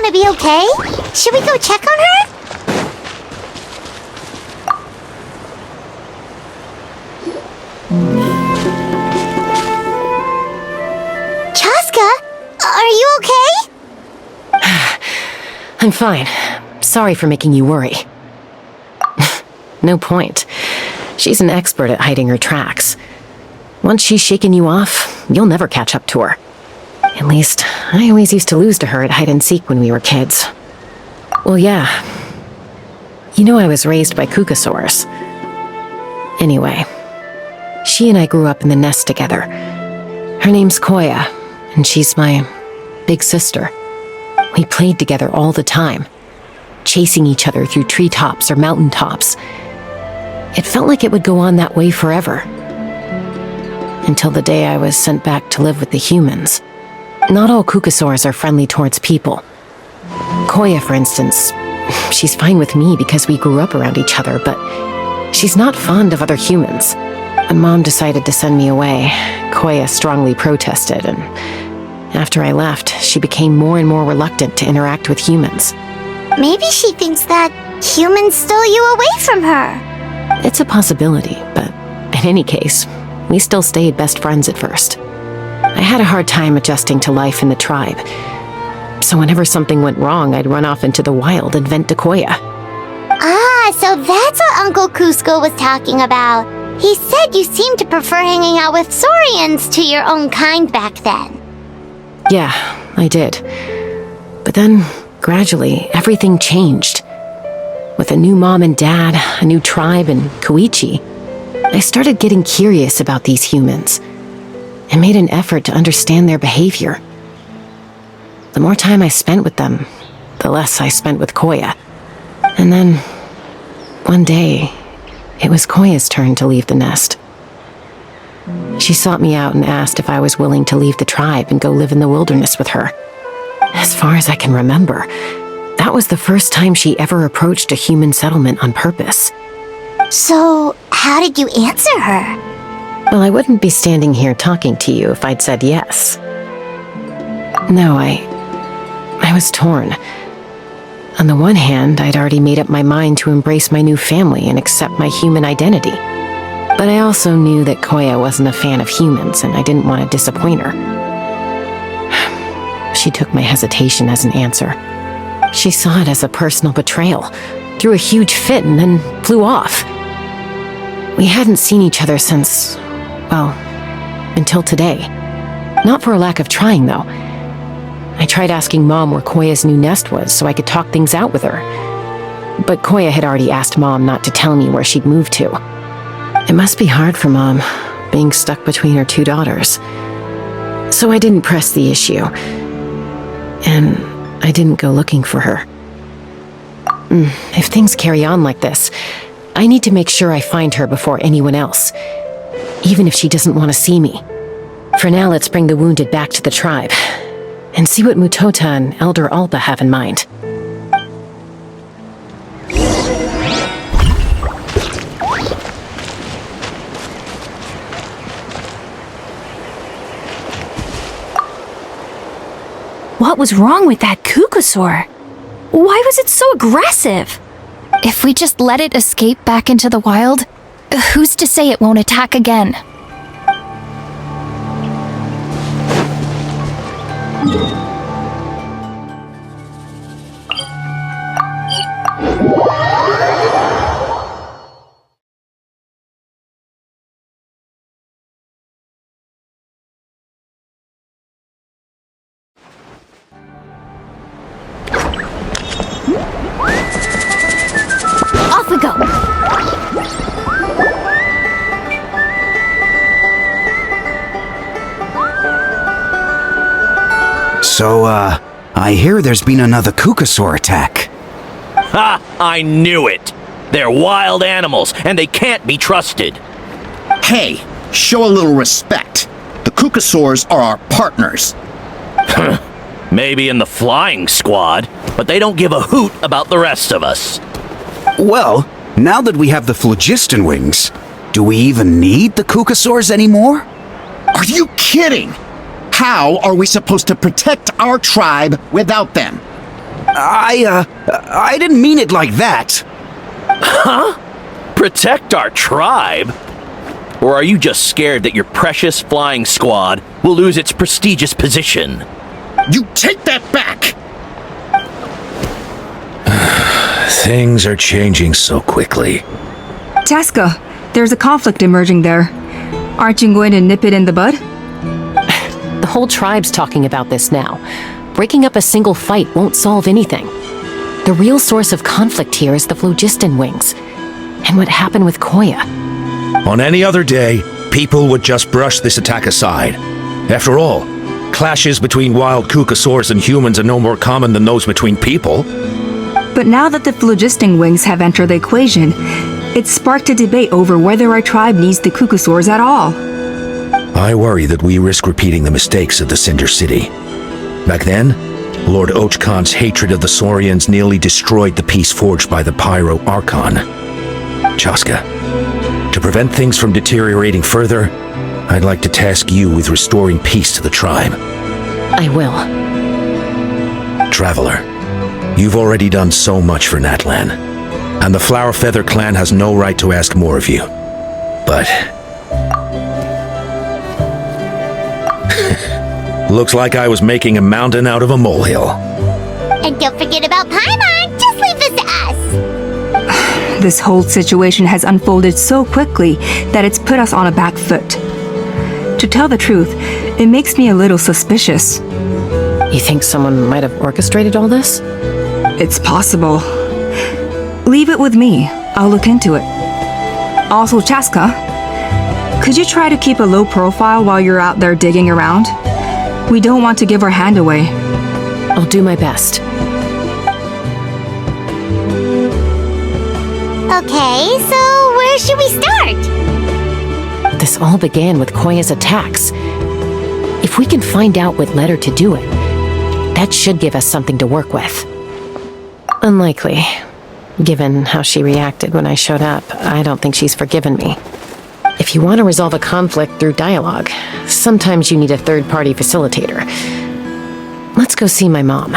gonna be okay? Should we go check on her? Chaska, are you okay? I'm fine. Sorry for making you worry. No point. She's an expert at hiding her tracks. Once she's shaken you off, you'll never catch up to her. At least, I always used to lose to her at hide-and-seek when we were kids. Well, yeah. You know I was raised by Kukasaurs. Anyway, she and I grew up in the nest together. Her name's Koya, and she's my big sister. We played together all the time, chasing each other through treetops or mountaintops. It felt like it would go on that way forever. Until the day I was sent back to live with the humans. Not all Kukasaurs are friendly towards people. Koya, for instance, she's fine with me because we grew up around each other, but she's not fond of other humans. When Mom decided to send me away, Koya strongly protested, and after I left, she became more and more reluctant to interact with humans. Maybe she thinks that humans stole you away from her. It's a possibility, but in any case, we still stayed best friends at first. I had a hard time adjusting to life in the tribe, so whenever something went wrong, I'd run off into the wild and vent to Koya. Ah, so that's what Uncle Cusco was talking about. He said you seemed to prefer hanging out with Saurians to your own kind back then. Yeah, I did. But then, gradually, everything changed. With a new mom and dad, a new tribe, and Koichi, I started getting curious about these humans and made an effort to understand their behavior. The more time I spent with them, the less I spent with Koya. And then, one day, it was Koya's turn to leave the nest. She sought me out and asked if I was willing to leave the tribe and go live in the wilderness with her. As far as I can remember, that was the first time she ever approached a human settlement on purpose. So, how did you answer her? Well, I wouldn't be standing here talking to you if I'd said yes. No, I was torn. On the one hand, I'd already made up my mind to embrace my new family and accept my human identity. But I also knew that Koya wasn't a fan of humans, and I didn't want to disappoint her. She took my hesitation as an answer. She saw it as a personal betrayal, threw a huge fit, and then flew off. We hadn't seen each other since, well, until today. Not for a lack of trying, though. I tried asking Mom where Koya's new nest was so I could talk things out with her. But Koya had already asked Mom not to tell me where she'd moved to. It must be hard for Mom, being stuck between her two daughters. So I didn't press the issue. And I didn't go looking for her. If things carry on like this, I need to make sure I find her before anyone else, even if she doesn't want to see me. For now, let's bring the wounded back to the tribe, and see what Mutota and Elder Alba have in mind. What was wrong with that Kukasaur? Why was it so aggressive? If we just let it escape back into the wild, who's to say it won't attack again? Off we go! So, I hear there's been another Kukasaur attack. Ha! I knew it! They're wild animals, and they can't be trusted. Hey, show a little respect. The Kukasaurs are our partners. Maybe in the flying squad, but they don't give a hoot about the rest of us. Well, now that we have the phlogiston wings, do we even need the Kukasaurs anymore? Are you kidding? How are we supposed to protect our tribe without them? I didn't mean it like that. Protect our tribe? Or are you just scared that your precious flying squad will lose its prestigious position? You take that back! Things are changing so quickly. Chaska, there's a conflict emerging there. Aren't you going to nip it in the bud? The whole tribe's talking about this now. Breaking up a single fight won't solve anything. The real source of conflict here is the phlogiston wings. And what happened with Koya. On any other day, people would just brush this attack aside. After all, clashes between wild kukasaurs and humans are no more common than those between people. But now that the phlogiston wings have entered the equation, it's sparked a debate over whether our tribe needs the kukasaurs at all. I worry that we risk repeating the mistakes of the Cinder City. Back then, Lord Ochkon's hatred of the Saurians nearly destroyed the peace forged by the Pyro Archon. Chaska, to prevent things from deteriorating further, I'd like to task you with restoring peace to the tribe. I will. Traveler, you've already done so much for Natlan, and the Flower Feather clan has no right to ask more of you. But looks like I was making a mountain out of a molehill. And don't forget about Paimon. Just leave this to us. This whole situation has unfolded so quickly that it's put us on a back foot. To tell the truth, it makes me a little suspicious. You think someone might have orchestrated all this? It's possible. Leave it with me. I'll look into it. Also, Chaska, could you try to keep a low profile while you're out there digging around? We don't want to give our hand away. I'll do my best. Okay, so where should we start? This all began with Koya's attacks. If we can find out what led her to do it, that should give us something to work with. Unlikely. Given how she reacted when I showed up, I don't think she's forgiven me. If you want to resolve a conflict through dialogue, sometimes you need a third-party facilitator. Let's go see my mom.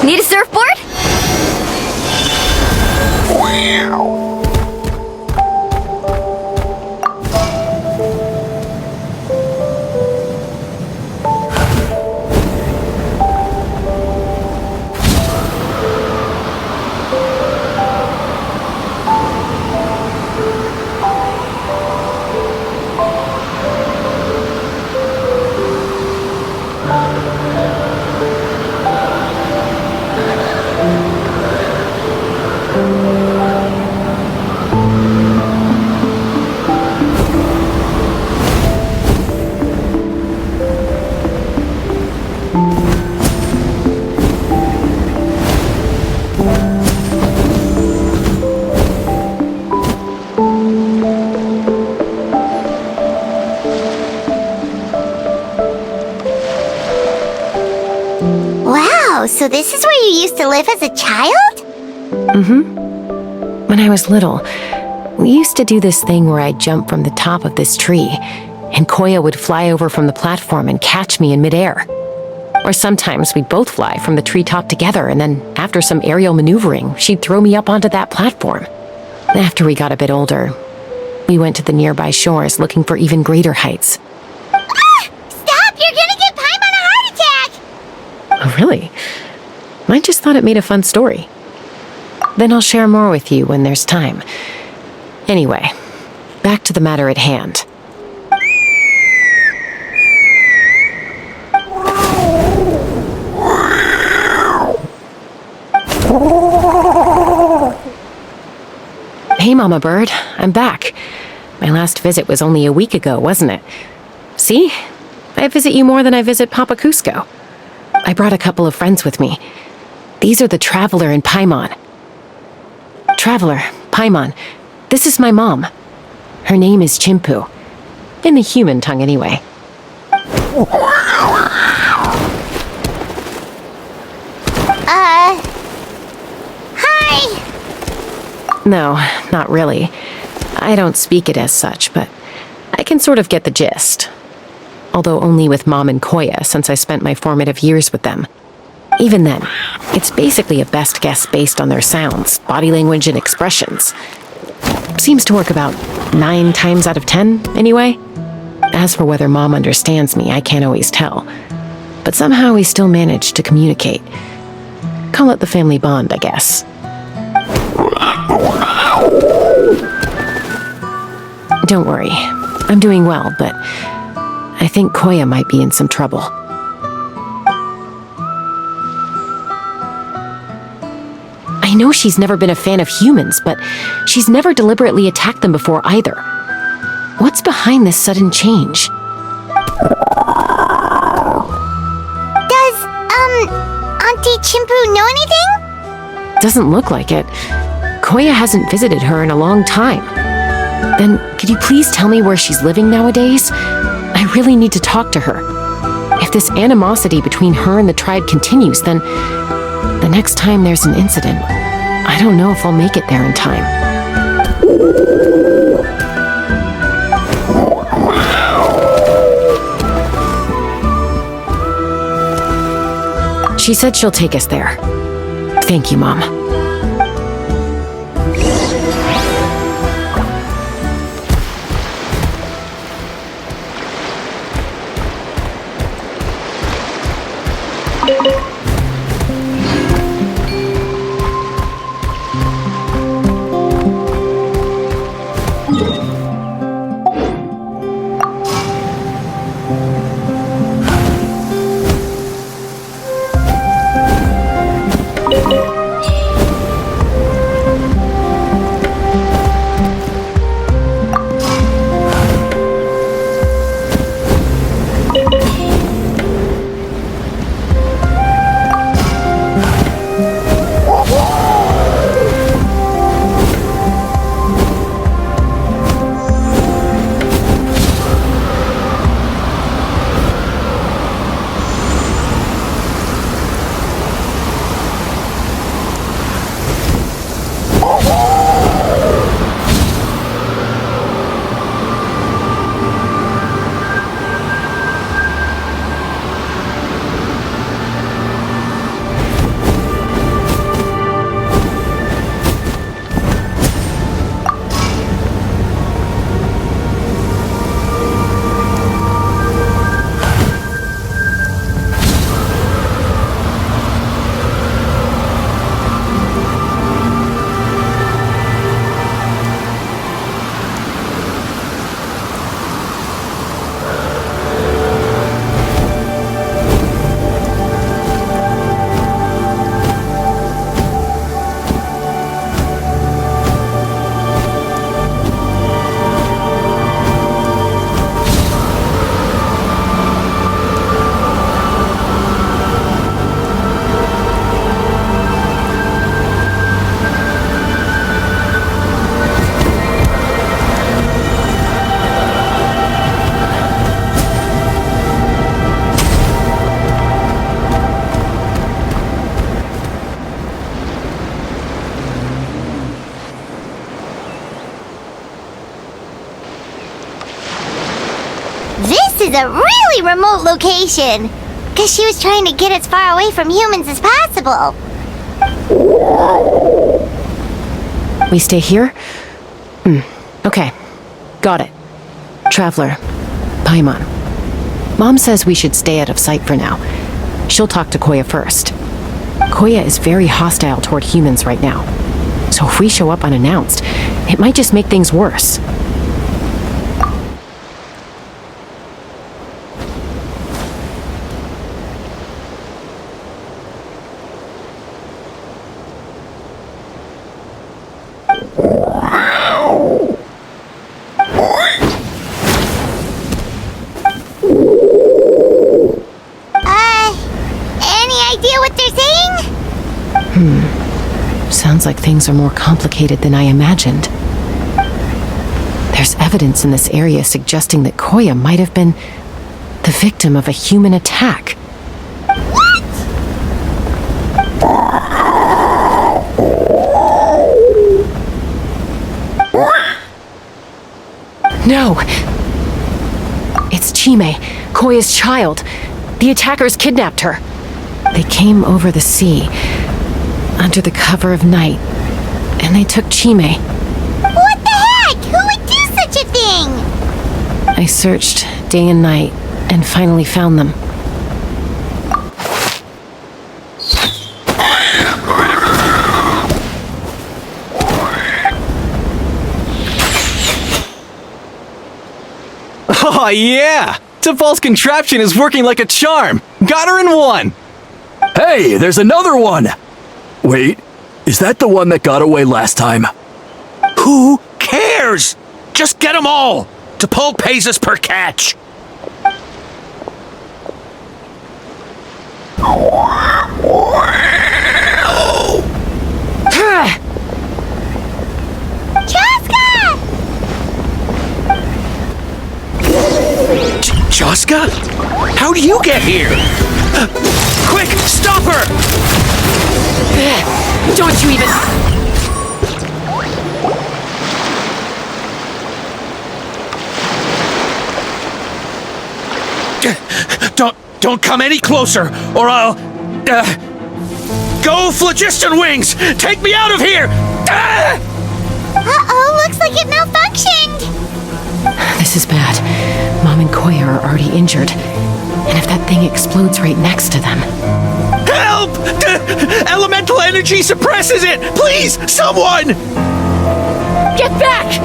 Need a surfboard? Wow, so this is where you used to live as a child? When I was little, we used to do this thing where I'd jump from the top of this tree, and Koya would fly over from the platform and catch me in midair. Or sometimes we'd both fly from the treetop together, and then after some aerial maneuvering, she'd throw me up onto that platform. After we got a bit older, we went to the nearby shores looking for even greater heights. Ah! Stop! You're gonna give Paimon a heart attack! Oh, really? I just thought it made a fun story. Then I'll share more with you when there's time. Anyway, back to the matter at hand. Hey, Mama Bird, I'm back. My last visit was only a week ago, wasn't it? See? I visit you more than I visit Papa Cusco. I brought a couple of friends with me. These are the Traveler and Paimon. Traveler, Paimon, this is my mom. Her name is Chimpu. In the human tongue, anyway. Hi! No, not really. I don't speak it as such, but I can sort of get the gist. Although only with Mom and Koya, since I spent my formative years with them. Even then, it's basically a best guess based on their sounds, body language, and expressions. Seems to work about 9 times out of 10, anyway. As for whether Mom understands me, I can't always tell. But somehow we still manage to communicate. Call it the family bond, I guess. Don't worry. I'm doing well, but I think Koya might be in some trouble. I know she's never been a fan of humans, but she's never deliberately attacked them before either. What's behind this sudden change? Does, Auntie Chimpu know anything? Doesn't look like it. Koya hasn't visited her in a long time. Then, could you please tell me where she's living nowadays? I really need to talk to her. If this animosity between her and the tribe continues, then the next time there's an incident, I don't know if I'll make it there in time. She said she'll take us there. Thank you, Mom. This is a really remote location. Guess she was trying to get as far away from humans as possible. We stay here? Okay. Got it. Traveler. Paimon. Mom says we should stay out of sight for now. She'll talk to Koya first. Koya is very hostile toward humans right now. So if we show up unannounced, it might just make things worse. Any idea what they're saying? Sounds like things are more complicated than I imagined. There's evidence in this area suggesting that Koya might have been the victim of a human attack. No! It's Chime, Koya's child. The attackers kidnapped her. They came over the sea, under the cover of night, and they took Chime. What the heck? Who would do such a thing? I searched day and night, and finally found them. Oh yeah! T'Pol's contraption is working like a charm! Got her in one! Hey, there's another one! Wait, is that the one that got away last time? Who cares? Just get them all. T'Pol pays us per catch. Chaska! Chaska? How do you get here? Quick, stop her! Don't you even... Don't come any closer, or I'll... Go, Phlogiston Wings! Take me out of here! Uh-oh, looks like it malfunctioned! This is bad. Mom and Koya are already injured. And if that thing explodes right next to them... Help! Elemental energy suppresses it! Please, someone! Get back!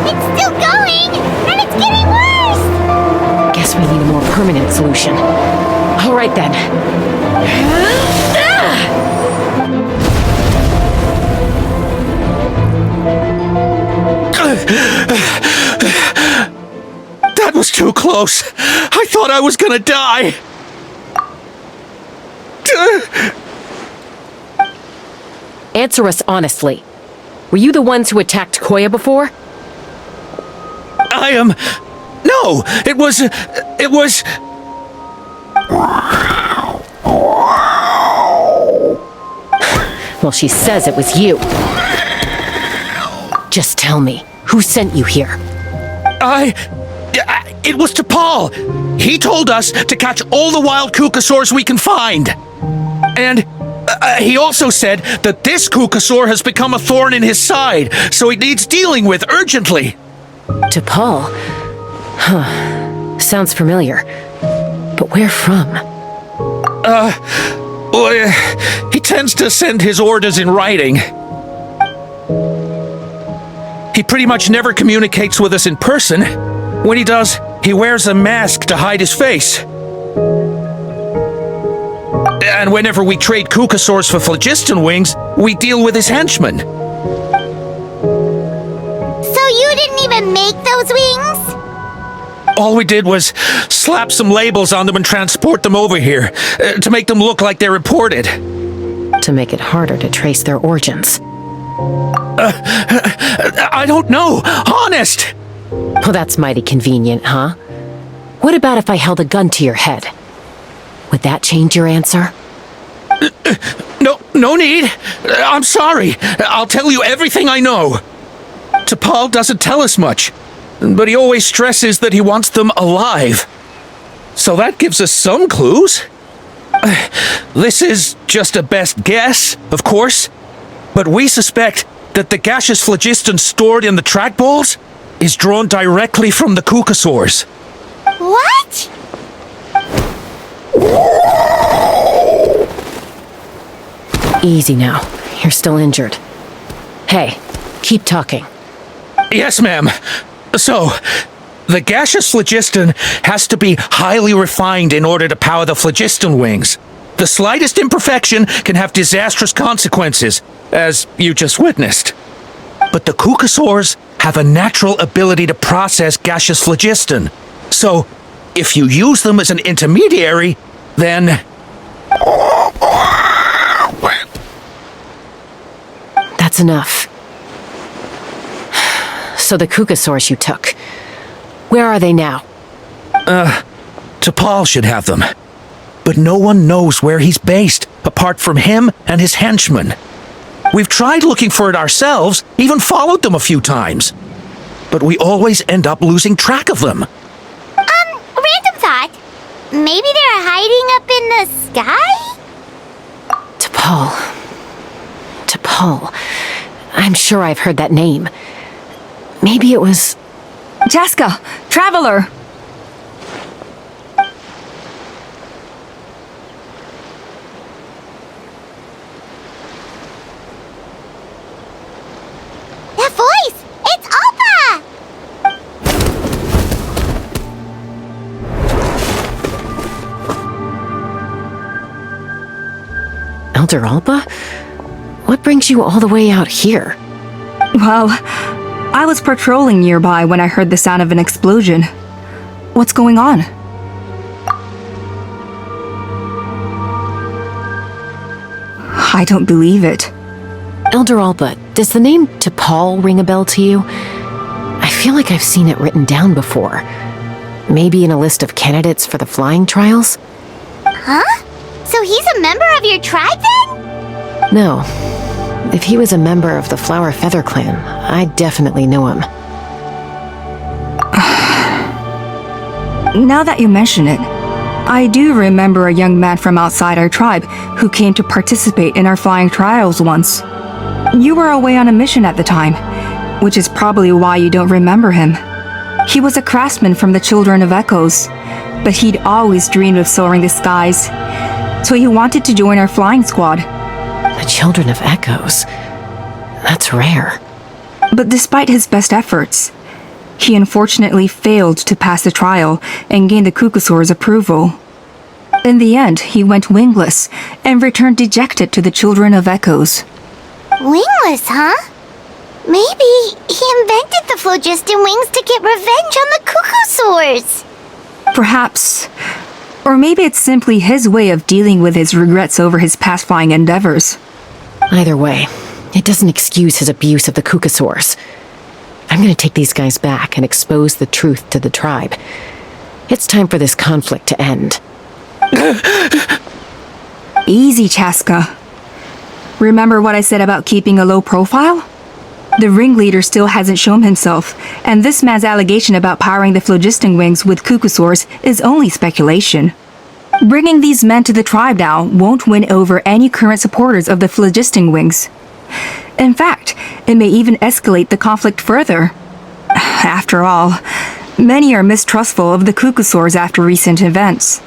It's still going! And it's getting worse! Guess we need a more permanent solution. All right then. That was too close. I thought I was gonna die. Answer us honestly. Were you the ones who attacked Koya before? I am... No, it was... Well, she says it was you. Just tell me, who sent you here? It was T'Pol. He told us to catch all the wild Kukasaurs we can find. And he also said that this Kukasaur has become a thorn in his side, so he needs dealing with urgently. T'Pol? Huh. Sounds familiar. But where from? He tends to send his orders in writing. He pretty much never communicates with us in person. When he does, he wears a mask to hide his face. And whenever we trade Kukasaurs for Phlogiston Wings, we deal with his henchmen. So you didn't even make those wings? All we did was slap some labels on them and transport them over here, to make them look like they're imported. To make it harder to trace their origins. I don't know, honest! Well, that's mighty convenient, huh? What about if I held a gun to your head? Would that change your answer? No need. I'm sorry. I'll tell you everything I know. T'Pol doesn't tell us much, but he always stresses that he wants them alive. So that gives us some clues. This is just a best guess, of course, but we suspect that the gaseous phlogiston stored in the trackballs is drawn directly from the Kukasaurs. What? Easy now. You're still injured. Hey, keep talking. Yes, ma'am. So, the gaseous phlogiston has to be highly refined in order to power the phlogiston wings. The slightest imperfection can have disastrous consequences, as you just witnessed. But the Kukasaurs have a natural ability to process gaseous phlogiston. So, if you use them as an intermediary, then... That's enough. So the Kukasaurs you took, where are they now? T'Pol should have them. But no one knows where he's based, apart from him and his henchmen. We've tried looking for it ourselves, even followed them a few times. But we always end up losing track of them. Random thought. Maybe they're hiding up in the sky? T'Pol. I'm sure I've heard that name. Maybe it was... Chaska, Traveler! That voice! It's Alpa! Elder Alba? What brings you all the way out here? Well, I was patrolling nearby when I heard the sound of an explosion. What's going on? I don't believe it. Elder Alba, does the name T'Pol ring a bell to you? I feel like I've seen it written down before. Maybe in a list of candidates for the flying trials? Huh? So he's a member of your tribe then? No. If he was a member of the Flower Feather clan, I definitely know him. Now that you mention it, I do remember a young man from outside our tribe who came to participate in our flying trials once. You were away on a mission at the time, which is probably why you don't remember him. He was a craftsman from the Children of Echoes, but he'd always dreamed of soaring the skies, so he wanted to join our flying squad. The Children of Echoes? That's rare. But despite his best efforts, he unfortunately failed to pass the trial and gain the Kukasaur's approval. In the end, he went wingless and returned dejected to the Children of Echoes. Wingless, huh? Maybe he invented the phlogiston wings to get revenge on the Kukasaurs. Perhaps. Or maybe it's simply his way of dealing with his regrets over his past flying endeavors. Either way, it doesn't excuse his abuse of the Kukasaurs. I'm gonna take these guys back and expose the truth to the tribe. It's time for this conflict to end. Easy, Chaska. Remember what I said about keeping a low profile? The ringleader still hasn't shown himself, and this man's allegation about powering the phlogiston wings with Kukasaurs is only speculation. Bringing these men to the tribe now won't win over any current supporters of the phlogiston wings. In fact, it may even escalate the conflict further. After all, many are mistrustful of the Kukasaurs after recent events.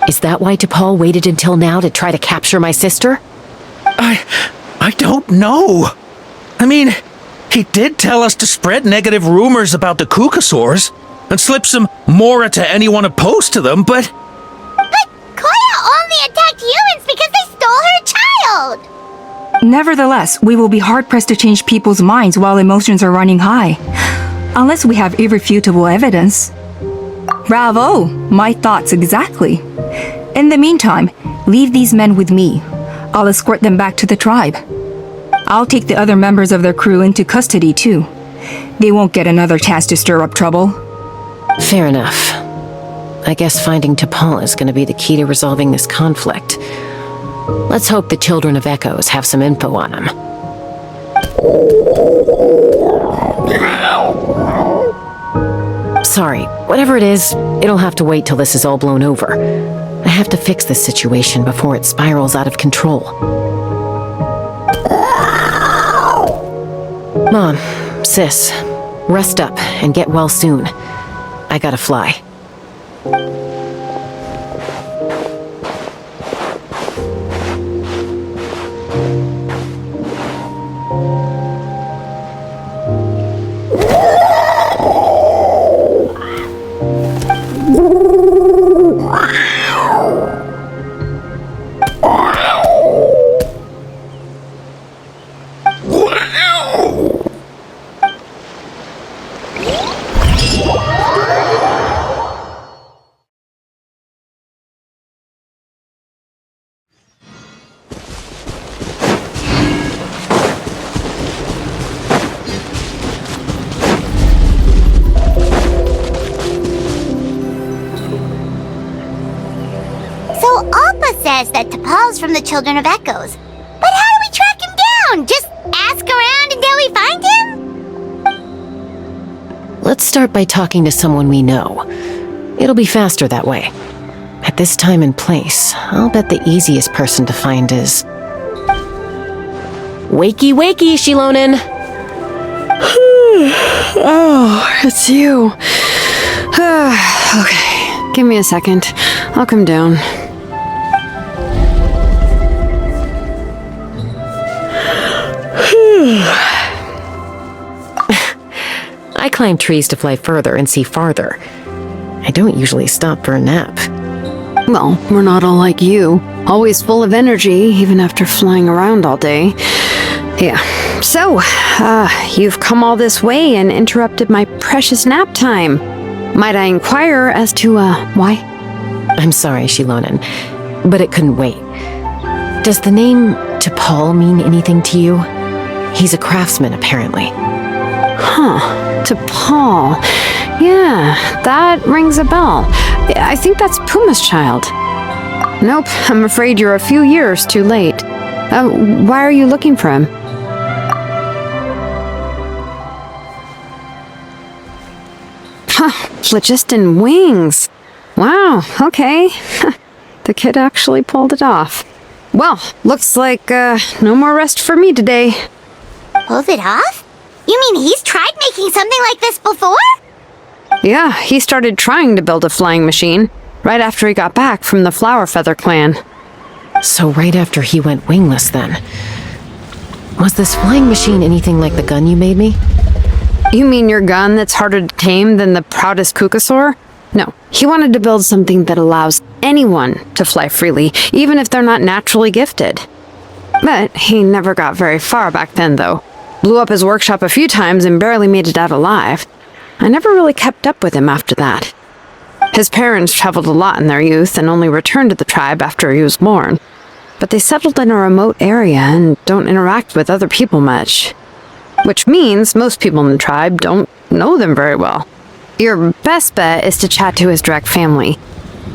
Is that why T'Pol waited until now to try to capture my sister? I don't know. I mean, he did tell us to spread negative rumors about the Kukasaurs and slip some Mora to anyone opposed to them, but... But Koya only attacked humans because they stole her child! Nevertheless, we will be hard-pressed to change people's minds while emotions are running high. Unless we have irrefutable evidence. Bravo! My thoughts exactly. In the meantime, leave these men with me. I'll escort them back to the tribe. I'll take the other members of their crew into custody too. They won't get another chance to stir up trouble. Fair enough. I guess finding T'Pol is gonna be the key to resolving this conflict. Let's hope the Children of Echoes have some info on him. Sorry, whatever it is, it'll have to wait till this is all blown over. I have to fix this situation before it spirals out of control. Mom, sis, rest up and get well soon. I gotta fly. says that T'Pol's from the Children of Echoes. But how do we track him down? Just ask around until we find him? Let's start by talking to someone we know. It'll be faster that way. At this time and place, I'll bet the easiest person to find is... Wakey, wakey, Shilonen! Oh, it's you. Okay, give me a second. I'll come down. I climb trees to fly further and see farther. I don't usually stop for a nap. Well, we're not all like you. Always full of energy, even after flying around all day. Yeah. So, you've come all this way and interrupted my precious nap time. Might I inquire as to, why? I'm sorry, Shilonen, but it couldn't wait. Does the name T'Pol mean anything to you? He's a craftsman, apparently. Huh. T'Pol. Yeah, that rings a bell. I think that's Puma's child. Nope, I'm afraid you're a few years too late. Why are you looking for him? Phlogiston wings. Wow, okay. The kid actually pulled it off. Well, looks like, no more rest for me today. Pulled it off? You mean he's tried making something like this before? Yeah, he started trying to build a flying machine right after he got back from the Flower Feather clan. So right after he went wingless, then. Was this flying machine anything like the gun you made me? You mean your gun that's harder to tame than the proudest Kukasaur? No, he wanted to build something that allows anyone to fly freely, even if they're not naturally gifted. But he never got very far back then, though. Blew up his workshop a few times and barely made it out alive. I never really kept up with him after that. His parents traveled a lot in their youth and only returned to the tribe after he was born. But they settled in a remote area and don't interact with other people much. Which means most people in the tribe don't know them very well. Your best bet is to chat to his direct family.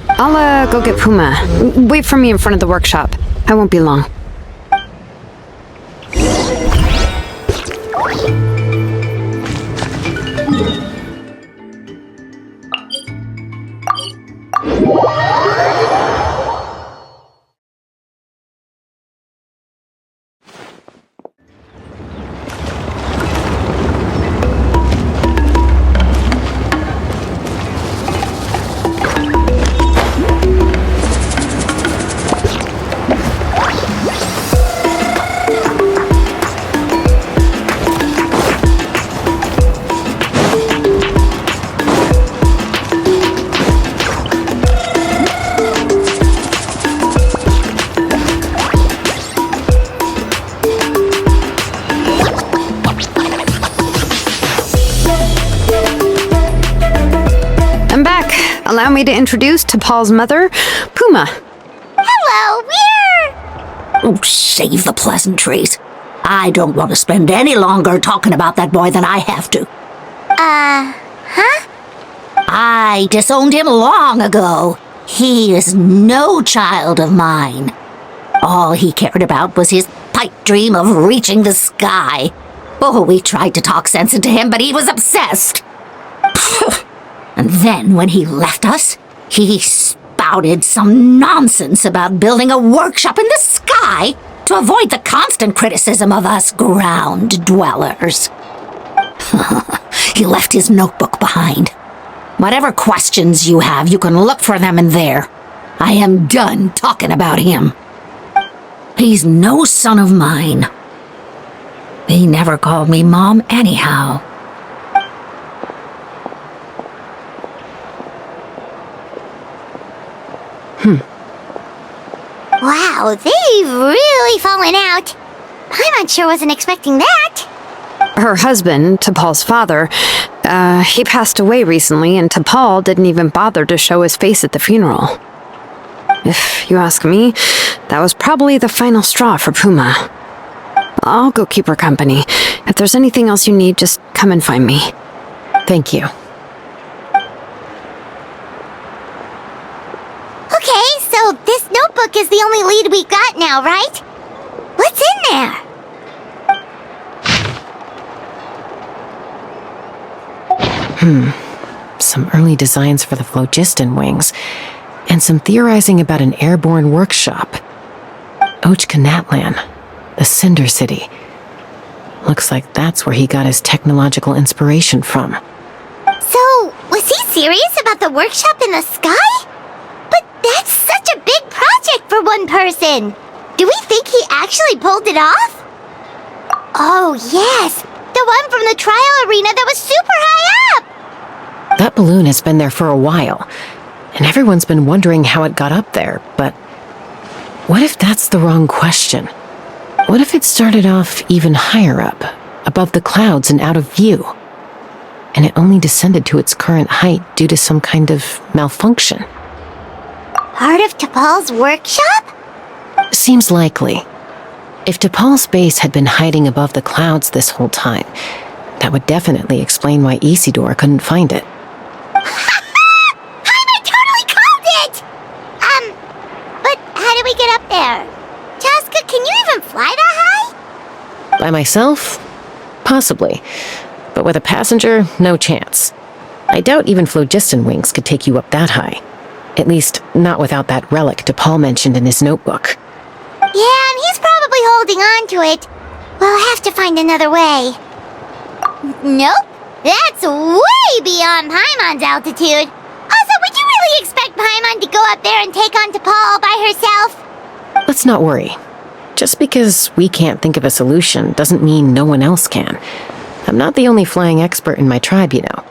I'll, go get Puma. Wait for me in front of the workshop. I won't be long. Allow me to introduce T'Pol's mother, Puma. Hello, Oh, save the pleasantries. I don't want to spend any longer talking about that boy than I have to. Huh? I disowned him long ago. He is no child of mine. All he cared about was his pipe dream of reaching the sky. Oh, we tried to talk sense into him, but he was obsessed. And then when he left us, he spouted some nonsense about building a workshop in the sky to avoid the constant criticism of us ground dwellers. He left his notebook behind. Whatever questions you have, you can look for them in there. I am done talking about him. He's no son of mine. He never called me Mom anyhow. Wow, they've really fallen out. I'm sure wasn't expecting that. Her husband, T'Pol's father, he passed away recently, and T'Pol didn't even bother to show his face at the funeral. If you ask me, that was probably the final straw for Puma. I'll go keep her company. If there's anything else you need, just come and find me. Thank you. Okay, so this notebook notebook is the only lead we got now, right? What's in there? Some early designs for the phlogiston wings, and some theorizing about an airborne workshop. Ochkanatlan, the Cinder City. Looks like that's where he got his technological inspiration from. So, was he serious about the workshop in the sky? But that's such a big project for one person. Do we think he actually pulled it off? Oh, yes. The one from the trial arena that was super high up. That balloon has been there for a while, and everyone's been wondering how it got up there, but what if that's the wrong question? What if it started off even higher up, above the clouds and out of view, and it only descended to its current height due to some kind of malfunction? Part of T'Pol's workshop? Seems likely. If T'Pol's base had been hiding above the clouds this whole time, that would definitely explain why Isidore couldn't find it. I totally called it! But how do we get up there? Chaska, can you even fly that high? By myself? Possibly. But with a passenger, no chance. I doubt even phlogiston wings could take you up that high. At least, not without that relic T'Pol mentioned in his notebook. Yeah, and he's probably holding on to it. We'll have to find another way. Nope. That's way beyond Paimon's altitude. Also, would you really expect Paimon to go up there and take on T'Pol all by herself? Let's not worry. Just because we can't think of a solution doesn't mean no one else can. I'm not the only flying expert in my tribe, you know.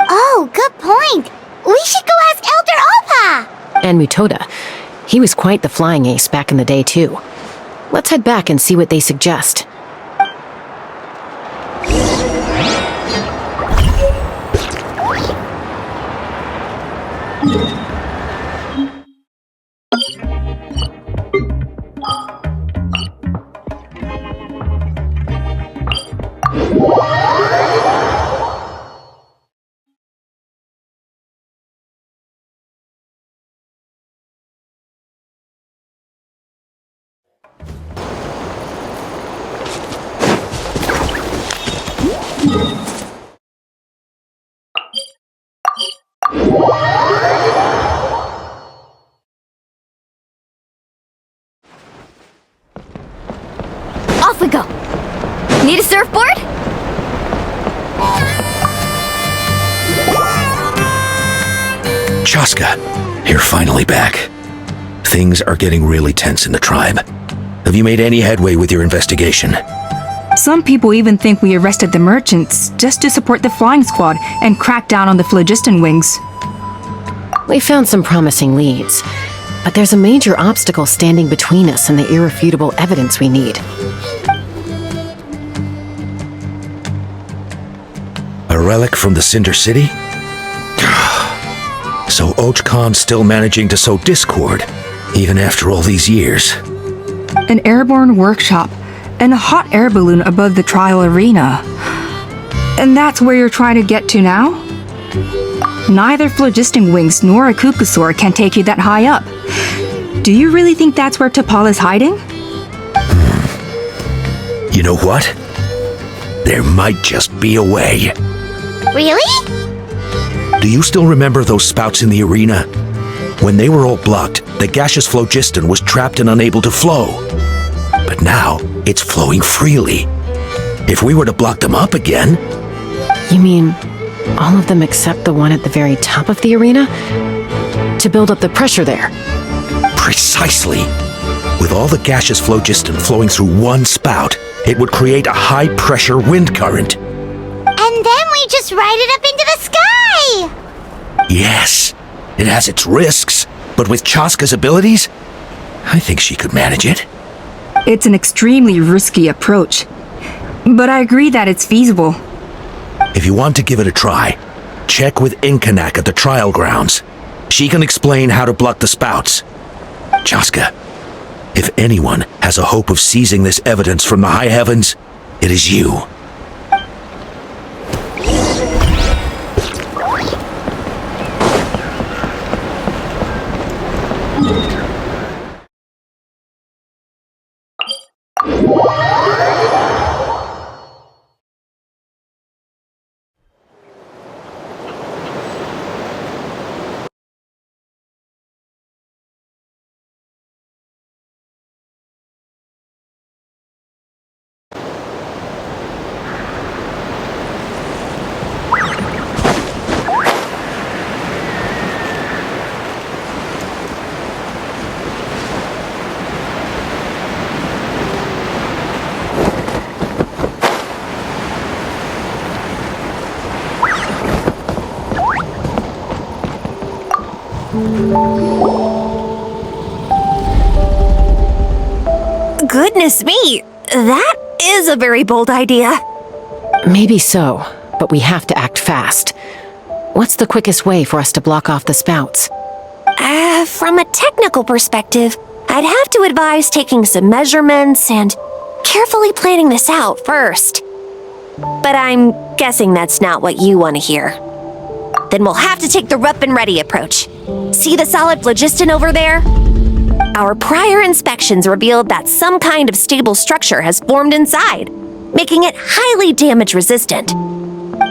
Oh, good point. We should go ask Elder Opa! And Mutoda. He was quite the flying ace back in the day, too. Let's head back and see what they suggest. Off we go. Need a surfboard? Chaska, you're finally back. Things are getting really tense in the tribe. Have you made any headway with your investigation? Some people even think we arrested the merchants just to support the flying squad and crack down on the phlogiston wings. We found some promising leads, but there's a major obstacle standing between us and the irrefutable evidence we need. A relic from the Cinder City? So Ochkon's still managing to sow discord, even after all these years. An airborne workshop and a hot air balloon above the trial arena. And that's where you're trying to get to now? Neither phlogiston wings nor a Kukusaur can take you that high up. Do you really think that's where T'Pol is hiding? You know what? There might just be a way. Really? Do you still remember those spouts in the arena? When they were all blocked, the gaseous phlogiston was trapped and unable to flow. But now, it's flowing freely. If we were to block them up again... You mean all of them except the one at the very top of the arena? To build up the pressure there? Precisely. With all the gaseous phlogiston flowing through one spout, it would create a high-pressure wind current. And then we just ride it up into the sky! Yes, it has its risks, but with Chaska's abilities, I think she could manage it. It's an extremely risky approach, but I agree that it's feasible. If you want to give it a try, check with Inkanak at the trial grounds. She can explain how to block the spouts. Chaska, if anyone has a hope of seizing this evidence from the high heavens, it is you. Goodness me, that is a very bold idea. Maybe so, but we have to act fast. What's the quickest way for us to block off the spouts? From a technical perspective, I'd have to advise taking some measurements and carefully planning this out first. But I'm guessing that's not what you want to hear. Then we'll have to take the rough and ready approach. See the solid phlogiston over there? Our prior inspections revealed that some kind of stable structure has formed inside, making it highly damage resistant.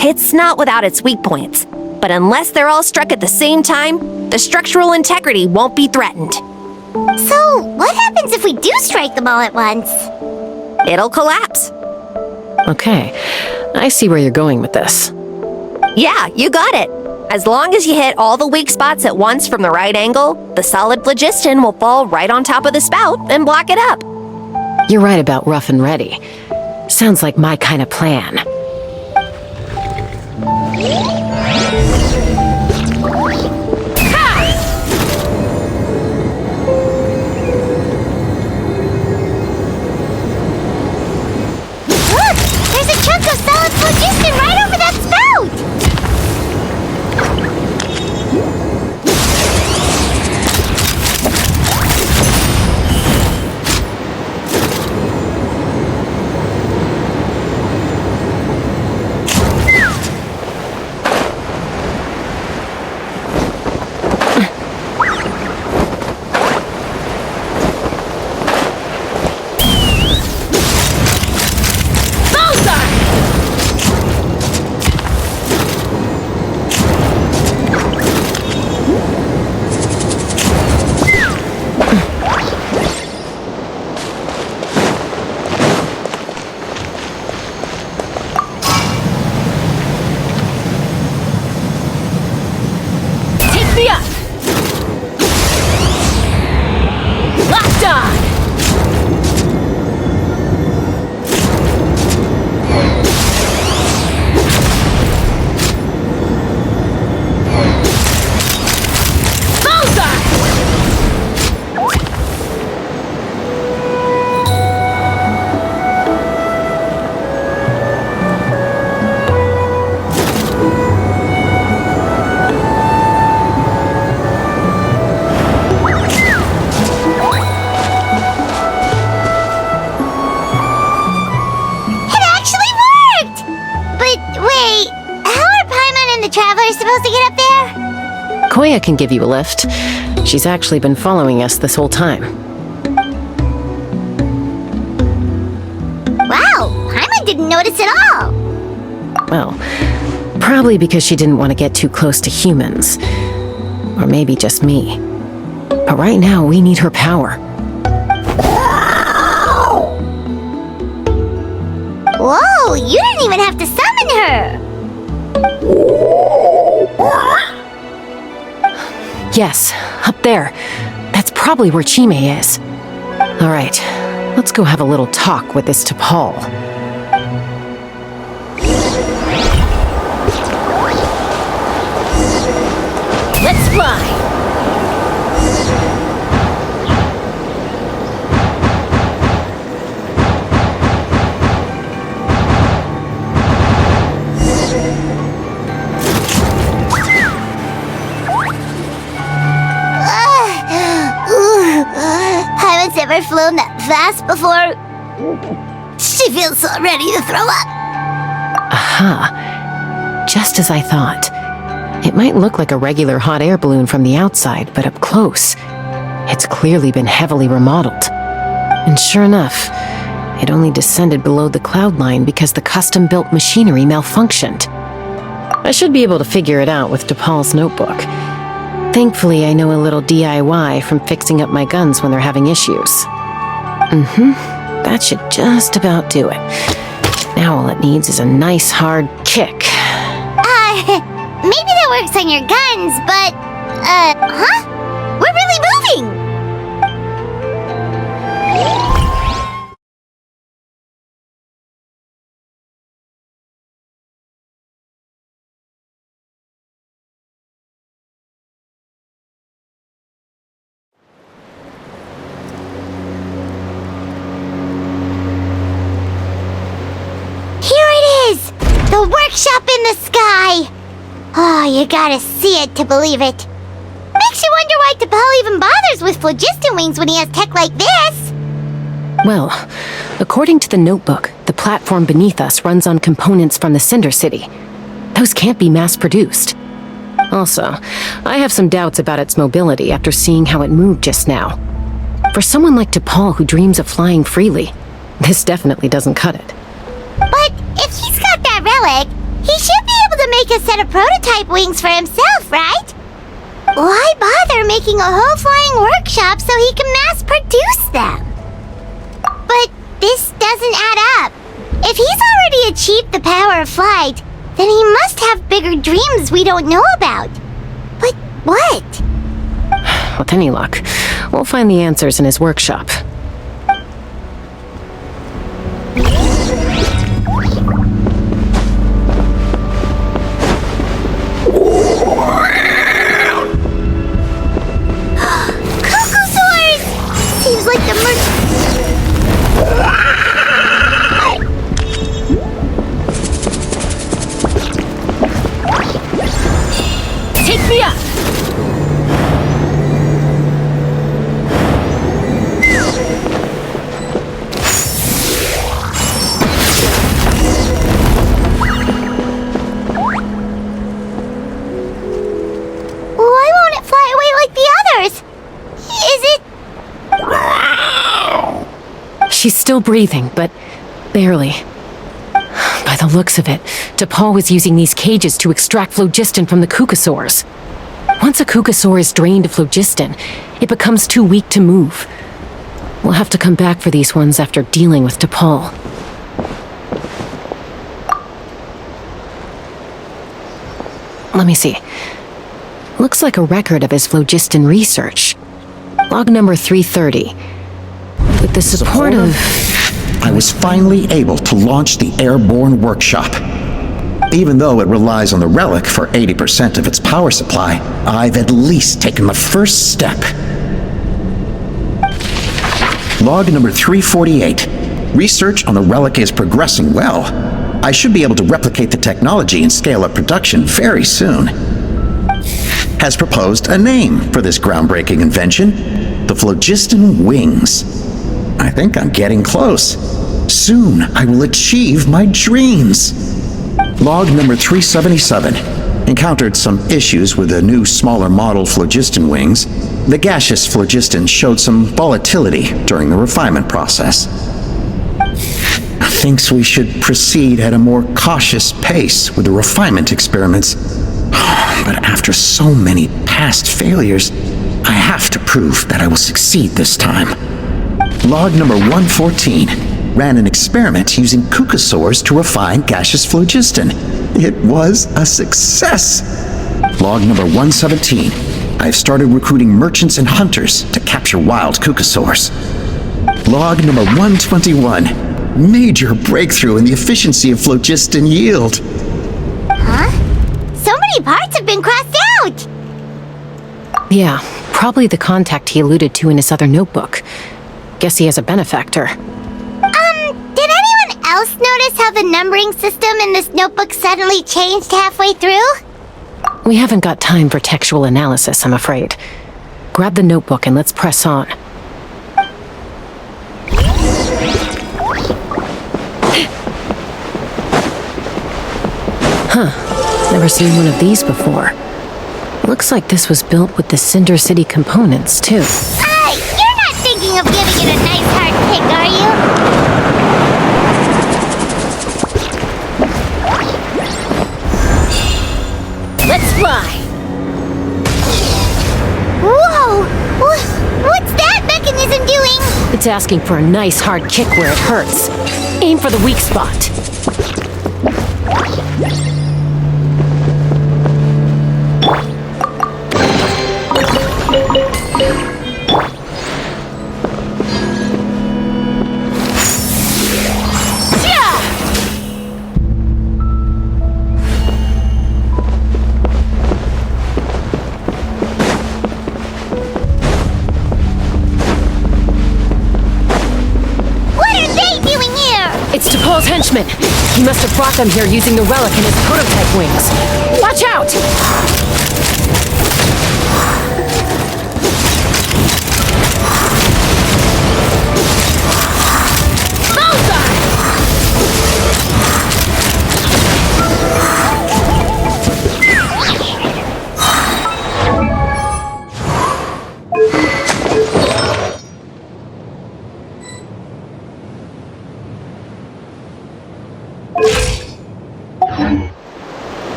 It's not without its weak points, but unless they're all struck at the same time, the structural integrity won't be threatened. So, what happens if we do strike them all at once? It'll collapse. Okay, I see where you're going with this. Yeah, you got it. As long as you hit all the weak spots at once from the right angle, the solid phlogiston will fall right on top of the spout and block it up. You're right about rough and ready. Sounds like my kind of plan. Look! There's a chunk of solid phlogiston right over that spout! Supposed to get up there? Koya can give you a lift. She's actually been following us this whole time. Wow, Paimon didn't notice at all. Well, probably because she didn't want to get too close to humans. Or maybe just me. But right now, we need her power. Whoa, you didn't even have to summon her! Yes, up there. That's probably where Chime is. Alright, let's go have a little talk with this T'Pol. Let's fly! Haven't ever flown that fast before. She feels so ready to throw up. Aha. Just as I thought. It might look like a regular hot air balloon from the outside, but up close, it's clearly been heavily remodeled. And sure enough, it only descended below the cloud line because the custom-built machinery malfunctioned. I should be able to figure it out with T'Pol's notebook. Thankfully, I know a little DIY from fixing up my guns when they're having issues. That should just about do it. Now all it needs is a nice hard kick. Maybe that works on your guns, but, huh? We're really moving! The workshop in the sky! Oh, you gotta see it to believe it. Makes you wonder why T'Pol even bothers with phlogiston wings when he has tech like this. Well, according to the notebook, the platform beneath us runs on components from the Cinder City. Those can't be mass-produced. Also, I have some doubts about its mobility after seeing how it moved just now. For someone like T'Pol who dreams of flying freely, this definitely doesn't cut it. But if he's got that relic, he should be able to make a set of prototype wings for himself, right? Why bother making a whole flying workshop so he can mass-produce them? But this doesn't add up. If he's already achieved the power of flight, then he must have bigger dreams we don't know about. But what? With any luck, we'll find the answers in his workshop. Cuckoosaurs! Seems like the Take me up! Why won't it fly away like the others? Is it... She's still breathing, but barely. By the looks of it, T'Pol was using these cages to extract phlogiston from the Cucosaurs. Once a Cucosaur is drained of phlogiston, it becomes too weak to move. We'll have to come back for these ones after dealing with T'Pol. Let me see. Looks like a record of his phlogiston research. Log number 330. With the support of... I was finally able to launch the airborne workshop. Even though it relies on the relic for 80% of its power supply, I've at least taken the first step. Log number 348. Research on the relic is progressing well. I should be able to replicate the technology and scale up production very soon. Has proposed a name for this groundbreaking invention: the phlogiston wings. I think I'm getting close. Soon I will achieve my dreams. Log number 377. Encountered some issues with the new smaller model phlogiston wings. The gaseous phlogiston showed some volatility during the refinement process. Thinks we should proceed at a more cautious pace with the refinement experiments. But after so many past failures, I have to prove that I will succeed this time. Log number 114. Ran an experiment using Cucosaurs to refine gaseous phlogiston. It was a success. Log number 117. I've started recruiting merchants and hunters to capture wild Cucosaurs. Log number 121. Major breakthrough in the efficiency of phlogiston yield. Huh? So many parts have been crossed out! Yeah, probably the contact he alluded to in his other notebook. Guess he has a benefactor. Did anyone else notice how the numbering system in this notebook suddenly changed halfway through? We haven't got time for textual analysis, I'm afraid. Grab the notebook and let's press on. Huh. Never seen one of these before. Looks like this was built with the Cinder City components, too. You're not thinking of giving it a nice hard kick, are you? Let's fly! Whoa! What's that mechanism doing? It's asking for a nice hard kick where it hurts. Aim for the weak spot. It's T'Pol's henchmen. He must have brought them here using the relic in his prototype wings. Watch out!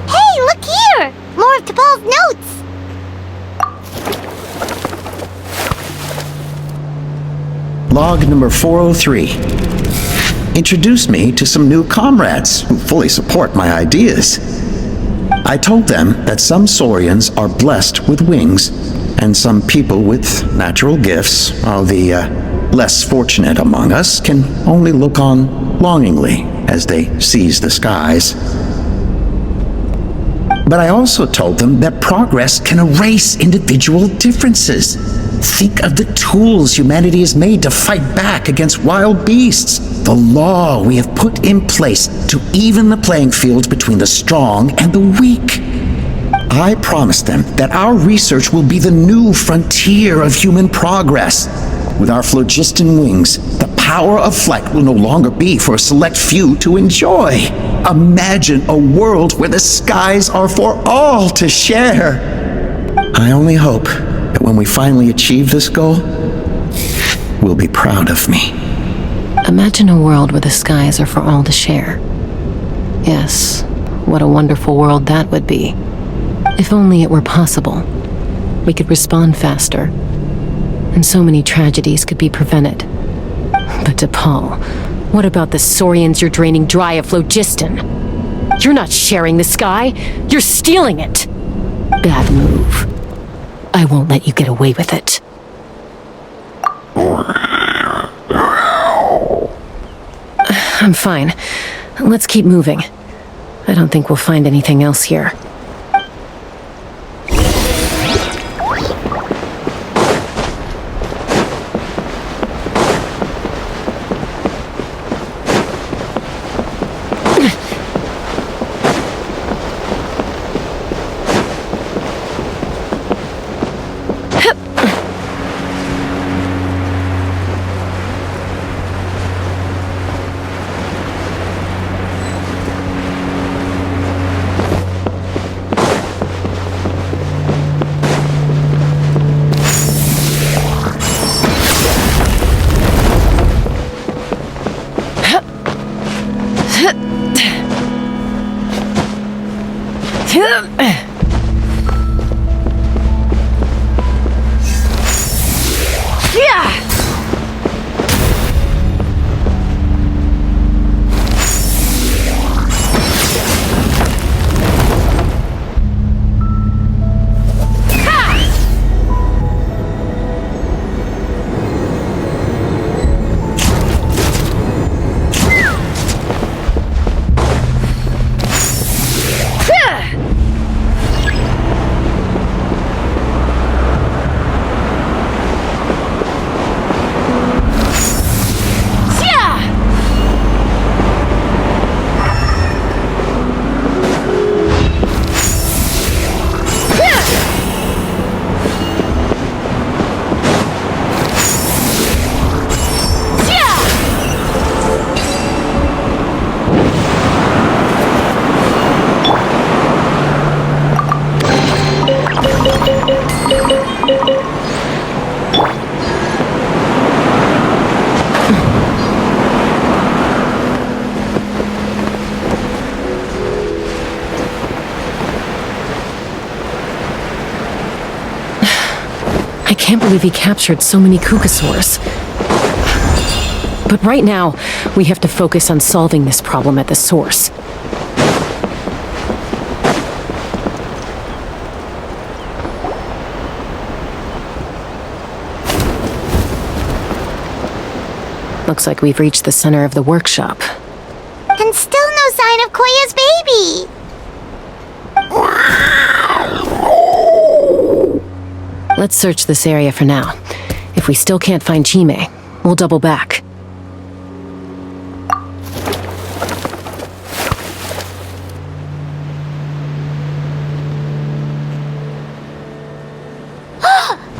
Hey, look here! More of T'Pol's notes! Log number 403. Introduced me to some new comrades who fully support my ideas. I told them that some Saurians are blessed with wings, and some people with natural gifts, while the less fortunate among us can only look on longingly as they seize the skies. But I also told them that progress can erase individual differences. Think of the tools humanity has made to fight back against wild beasts. The law we have put in place to even the playing field between the strong and the weak. I promised them that our research will be the new frontier of human progress. With our phlogiston wings, the power of flight will no longer be for a select few to enjoy. Imagine a world where the skies are for all to share. I only hope that when we finally achieve this goal, we'll be proud of me. Imagine a world where the skies are for all to share. Yes, what a wonderful world that would be. If only it were possible, we could respond faster, and so many tragedies could be prevented. But T'Pol, what about the Saurians you're draining dry of phlogiston? You're not sharing the sky, you're stealing it! Bad move. I won't let you get away with it. I'm fine. Let's keep moving. I don't think we'll find anything else here. I can't believe he captured so many Kukasaurs. But right now, we have to focus on solving this problem at the source. Looks like we've reached the center of the workshop. And still no sign of Koya's baby! Let's search this area for now. If we still can't find Chime, we'll double back.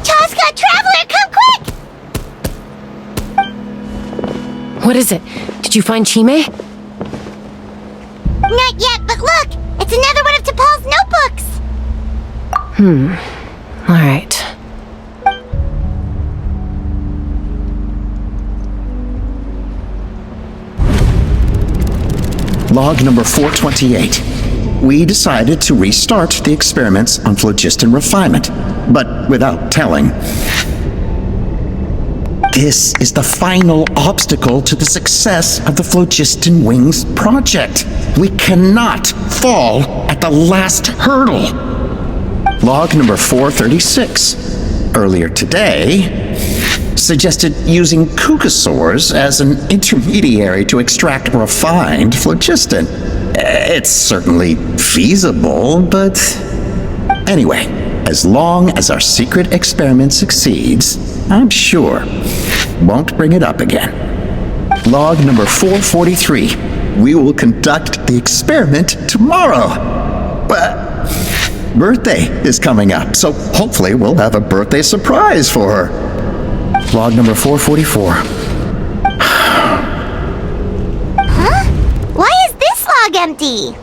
Chaska, Traveler, come quick! What is it? Did you find Chime? Not yet, but look! It's another one of T'Pol's notebooks! All right. Log number 428. We decided to restart the experiments on phlogiston refinement, but without telling. This is the final obstacle to the success of the Phlogiston Wings project. We cannot fall at the last hurdle. Log number 436. Earlier today, suggested using Kukasaurs as an intermediary to extract refined phlogiston. It's certainly feasible, but... Anyway, as long as our secret experiment succeeds, I'm sure won't bring it up again. Log number 443. We will conduct the experiment tomorrow. But birthday is coming up, so hopefully we'll have a birthday surprise for her. Log number 444. Huh? Why is this log empty?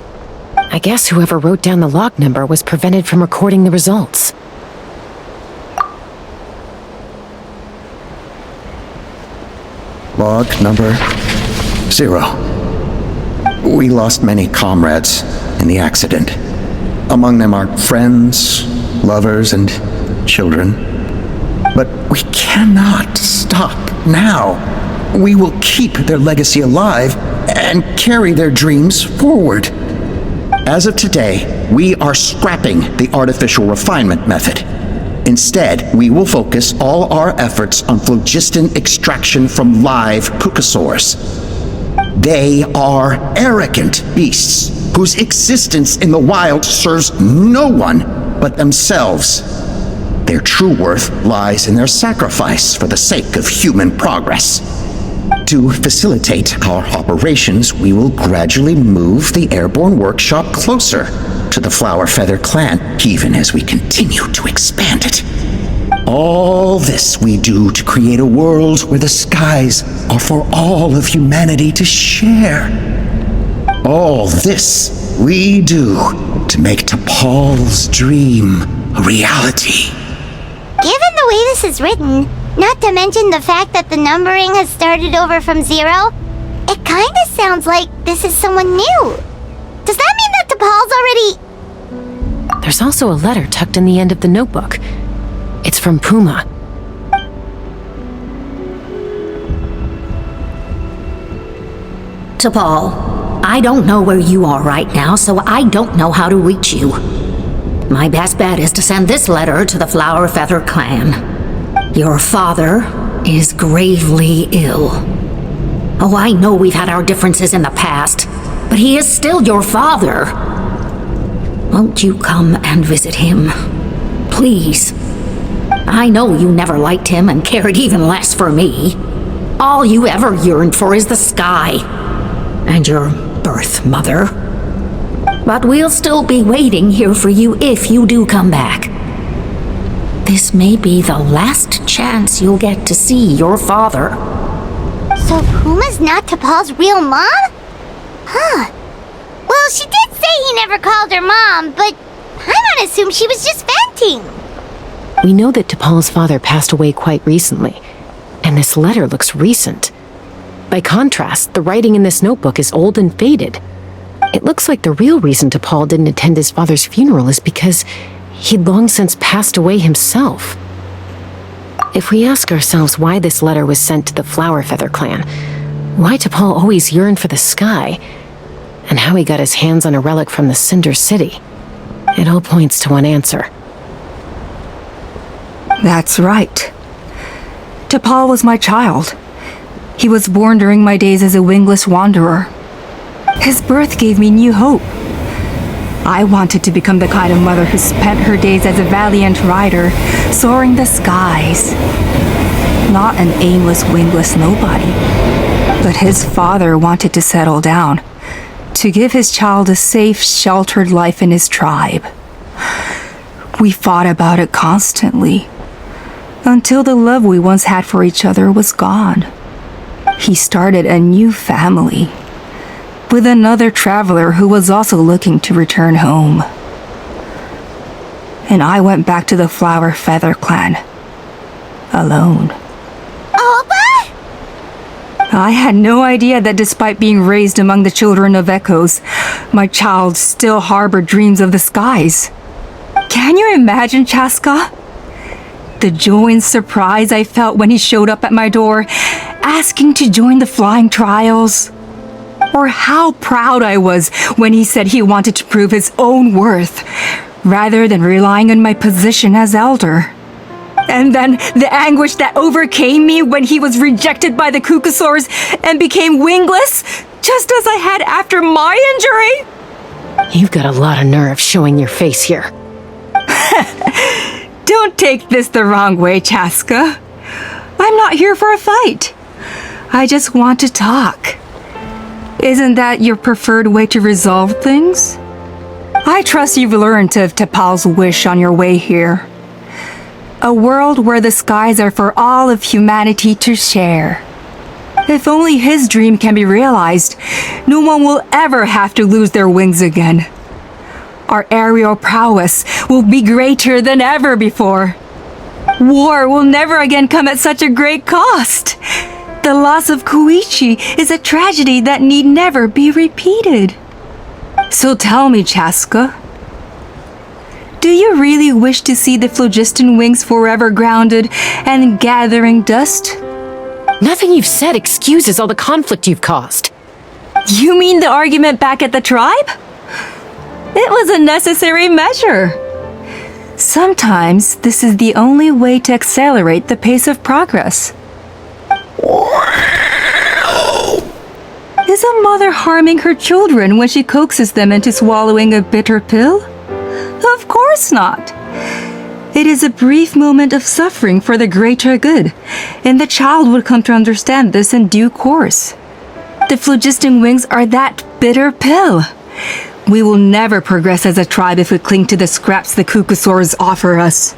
I guess whoever wrote down the log number was prevented from recording the results. Log number 0. We lost many comrades in the accident. Among them are friends, lovers, and children. But we cannot stop now. We will keep their legacy alive and carry their dreams forward. As of today, we are scrapping the artificial refinement method. Instead, we will focus all our efforts on phlogiston extraction from live Kukasaurs. They are arrogant beasts whose existence in the wild serves no one but themselves. Their true worth lies in their sacrifice for the sake of human progress. To facilitate our operations, we will gradually move the airborne workshop closer to the Flower Feather clan, even as we continue to expand it. All this we do to create a world where the skies are for all of humanity to share. All this we do to make T'Pol's dream a reality. Given the way this is written, not to mention the fact that the numbering has started over from 0, it kinda sounds like this is someone new. Does that mean that T'Pol's already... There's also a letter tucked in the end of the notebook. It's from Puma. T'Pol, I don't know where you are right now, so I don't know how to reach you. My best bet is to send this letter to the Flower Feather clan. Your father is gravely ill. Oh, I know we've had our differences in the past, but he is still your father. Won't you come and visit him? Please. I know you never liked him and cared even less for me. All you ever yearned for is the sky. And your birth mother. But we'll still be waiting here for you if you do come back. This may be the last chance you'll get to see your father. So Puma's not T'Pol's real mom? Huh. Well, she did say he never called her mom, but I'm gonna assume she was just venting. We know that T'Pol's father passed away quite recently, and this letter looks recent. By contrast, the writing in this notebook is old and faded. It looks like the real reason T'Pol didn't attend his father's funeral is because he'd long since passed away himself. If we ask ourselves why this letter was sent to the Flower Feather clan, why T'Pol always yearned for the sky, and how he got his hands on a relic from the Cinder City, it all points to one answer. That's right. T'Pol was my child. He was born during my days as a wingless wanderer. His birth gave me new hope. I wanted to become the kind of mother who spent her days as a valiant rider, soaring the skies. Not an aimless, wingless nobody. But his father wanted to settle down, to give his child a safe, sheltered life in his tribe. We fought about it constantly, until the love we once had for each other was gone. He started a new family, with another traveler who was also looking to return home. And I went back to the Flower Feather clan, alone. Opa? I had no idea that despite being raised among the children of echoes, my child still harbored dreams of the skies. Can you imagine, Chaska? The joy and surprise I felt when he showed up at my door, asking to join the flying trials. Or how proud I was when he said he wanted to prove his own worth, rather than relying on my position as elder. And then the anguish that overcame me when he was rejected by the Kukasaurs and became wingless, just as I had after my injury. You've got a lot of nerve showing your face here. Don't take this the wrong way, Chaska. I'm not here for a fight. I just want to talk. Isn't that your preferred way to resolve things? I trust you've learned of T'Pol's wish on your way here. A world where the skies are for all of humanity to share. If only his dream can be realized, no one will ever have to lose their wings again. Our aerial prowess will be greater than ever before. War will never again come at such a great cost. The loss of Koichi is a tragedy that need never be repeated. So tell me, Chaska, do you really wish to see the phlogiston wings forever grounded and gathering dust? Nothing you've said excuses all the conflict you've caused. You mean the argument back at the tribe? It was a necessary measure. Sometimes this is the only way to accelerate the pace of progress. Is a mother harming her children when she coaxes them into swallowing a bitter pill? Of course not. It is a brief moment of suffering for the greater good, and the child would come to understand this in due course. The phlogiston wings are that bitter pill. We will never progress as a tribe if we cling to the scraps the Kukasaurs offer us.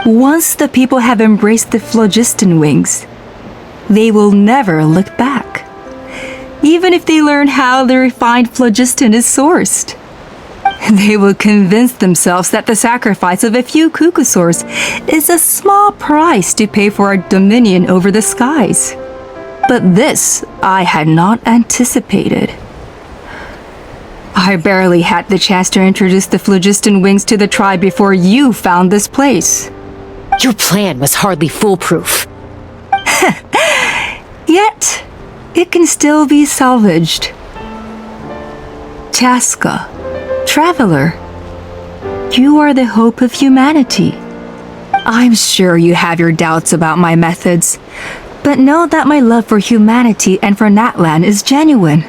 Once the people have embraced the phlogiston wings, they will never look back. Even if they learn how the refined phlogiston is sourced. They will convince themselves that the sacrifice of a few Kukasaurs is a small price to pay for our dominion over the skies. But this I had not anticipated. I barely had the chance to introduce the phlogiston wings to the tribe before you found this place. Your plan was hardly foolproof. Yet, it can still be salvaged. Chaska, traveler, you are the hope of humanity. I'm sure you have your doubts about my methods, but know that my love for humanity and for Natlan is genuine.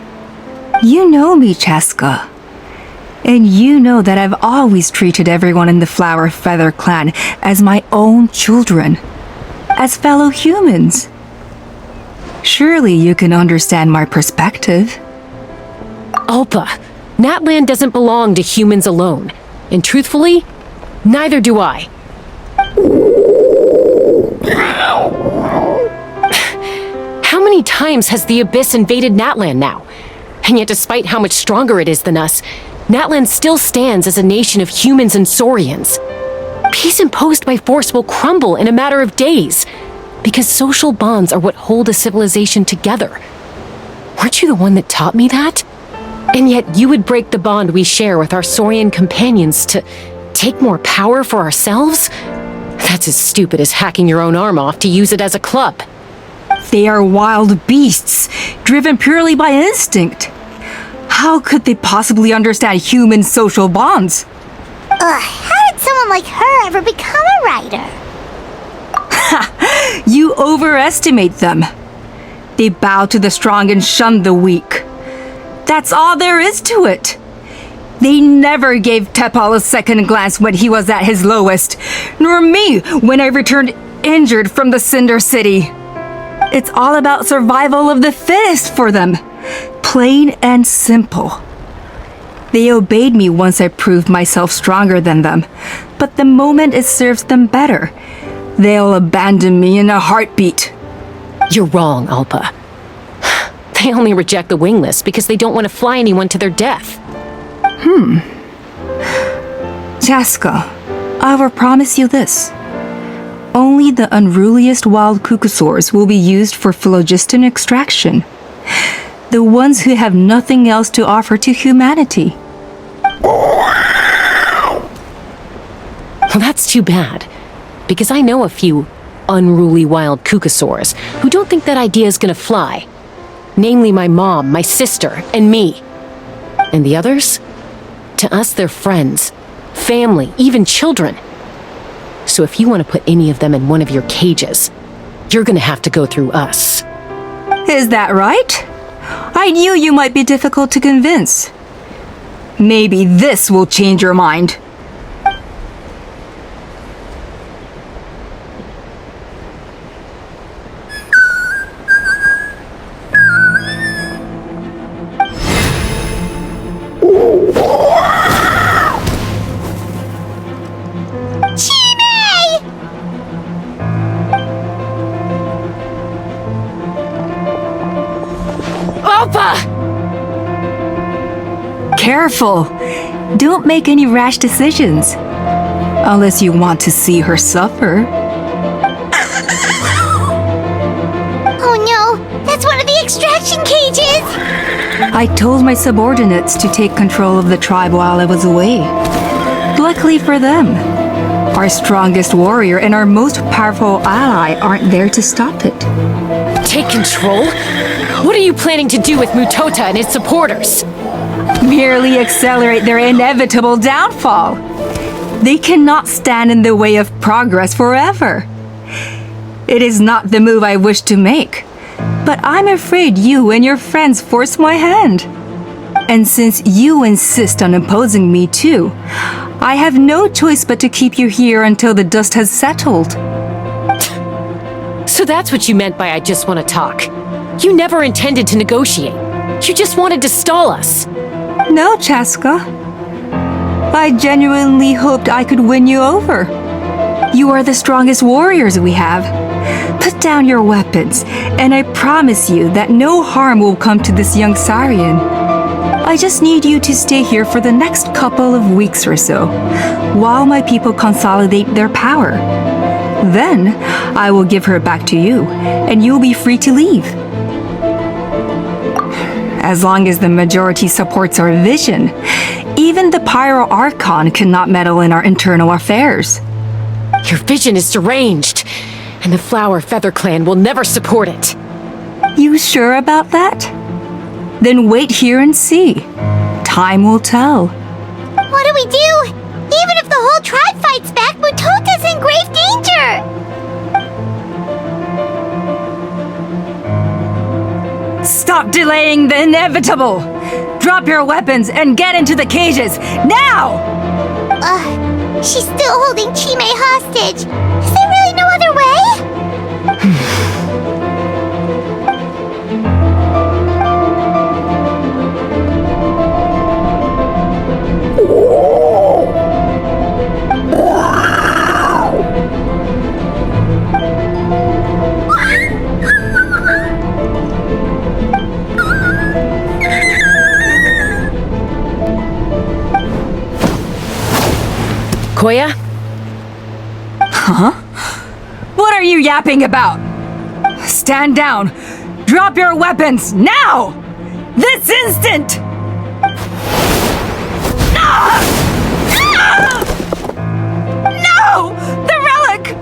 You know me, Chaska. And you know that I've always treated everyone in the Flower Feather clan as my own children, as fellow humans. Surely you can understand my perspective. Alpa, Natlan doesn't belong to humans alone. And truthfully, neither do I. How many times has the Abyss invaded Natlan now? And yet despite how much stronger it is than us, Natlan still stands as a nation of humans and saurians. Peace imposed by force will crumble in a matter of days, because social bonds are what hold a civilization together. Weren't you the one that taught me that? And yet you would break the bond we share with our saurian companions to take more power for ourselves? That's as stupid as hacking your own arm off to use it as a club. They are wild beasts, driven purely by instinct. How could they possibly understand human social bonds? How did someone like her ever become a writer? You overestimate them. They bow to the strong and shun the weak. That's all there is to it. They never gave Tepal a second glance when he was at his lowest, nor me when I returned injured from the Cinder City. It's all about survival of the fittest for them. Plain and simple. They obeyed me once I proved myself stronger than them, but the moment it serves them better, they'll abandon me in a heartbeat. You're wrong, Alpa. They only reject the wingless because they don't want to fly anyone to their death. Chaska, I will promise you this. Only the unruliest wild cucosaurs will be used for phlogiston extraction. The ones who have nothing else to offer to humanity. Well, that's too bad, because I know a few unruly wild cucosaurs who don't think that idea is gonna fly. Namely my mom, my sister, and me. And the others? To us, they're friends, family, even children. So if you want to put any of them in one of your cages, you're gonna have to go through us. Is that right? I knew you might be difficult to convince. Maybe this will change your mind. Careful! Don't make any rash decisions. Unless you want to see her suffer. Oh no! That's one of the extraction cages! I told my subordinates to take control of the tribe while I was away. Luckily for them, our strongest warrior and our most powerful ally aren't there to stop it. Take control? What are you planning to do with Mutota and his supporters? Merely accelerate their inevitable downfall. They cannot stand in the way of progress forever. It is not the move I wish to make, but I'm afraid you and your friends force my hand. And since you insist on opposing me too, I have no choice but to keep you here until the dust has settled. So that's what you meant by I just want to talk. You never intended to negotiate. You just wanted to stall us. No, Chaska. I genuinely hoped I could win you over. You are the strongest warriors we have. Put down your weapons, and I promise you that no harm will come to this young Saurian. I just need you to stay here for the next couple of weeks or so, while my people consolidate their power. Then, I will give her back to you, and you'll be free to leave. As long as the majority supports our vision, even the Pyro Archon cannot meddle in our internal affairs. Your vision is deranged, and the Flower Feather Clan will never support it. You sure about that? Then wait here and see. Time will tell. What do we do? Even if the whole tribe fights back, Mutota's in grave danger! Stop delaying the inevitable! Drop your weapons and get into the cages, now! She's still holding Chime hostage. Is there really no other way? Koya? Huh? What are you yapping about? Stand down! Drop your weapons, now! This instant! Ah! Ah! No! The relic!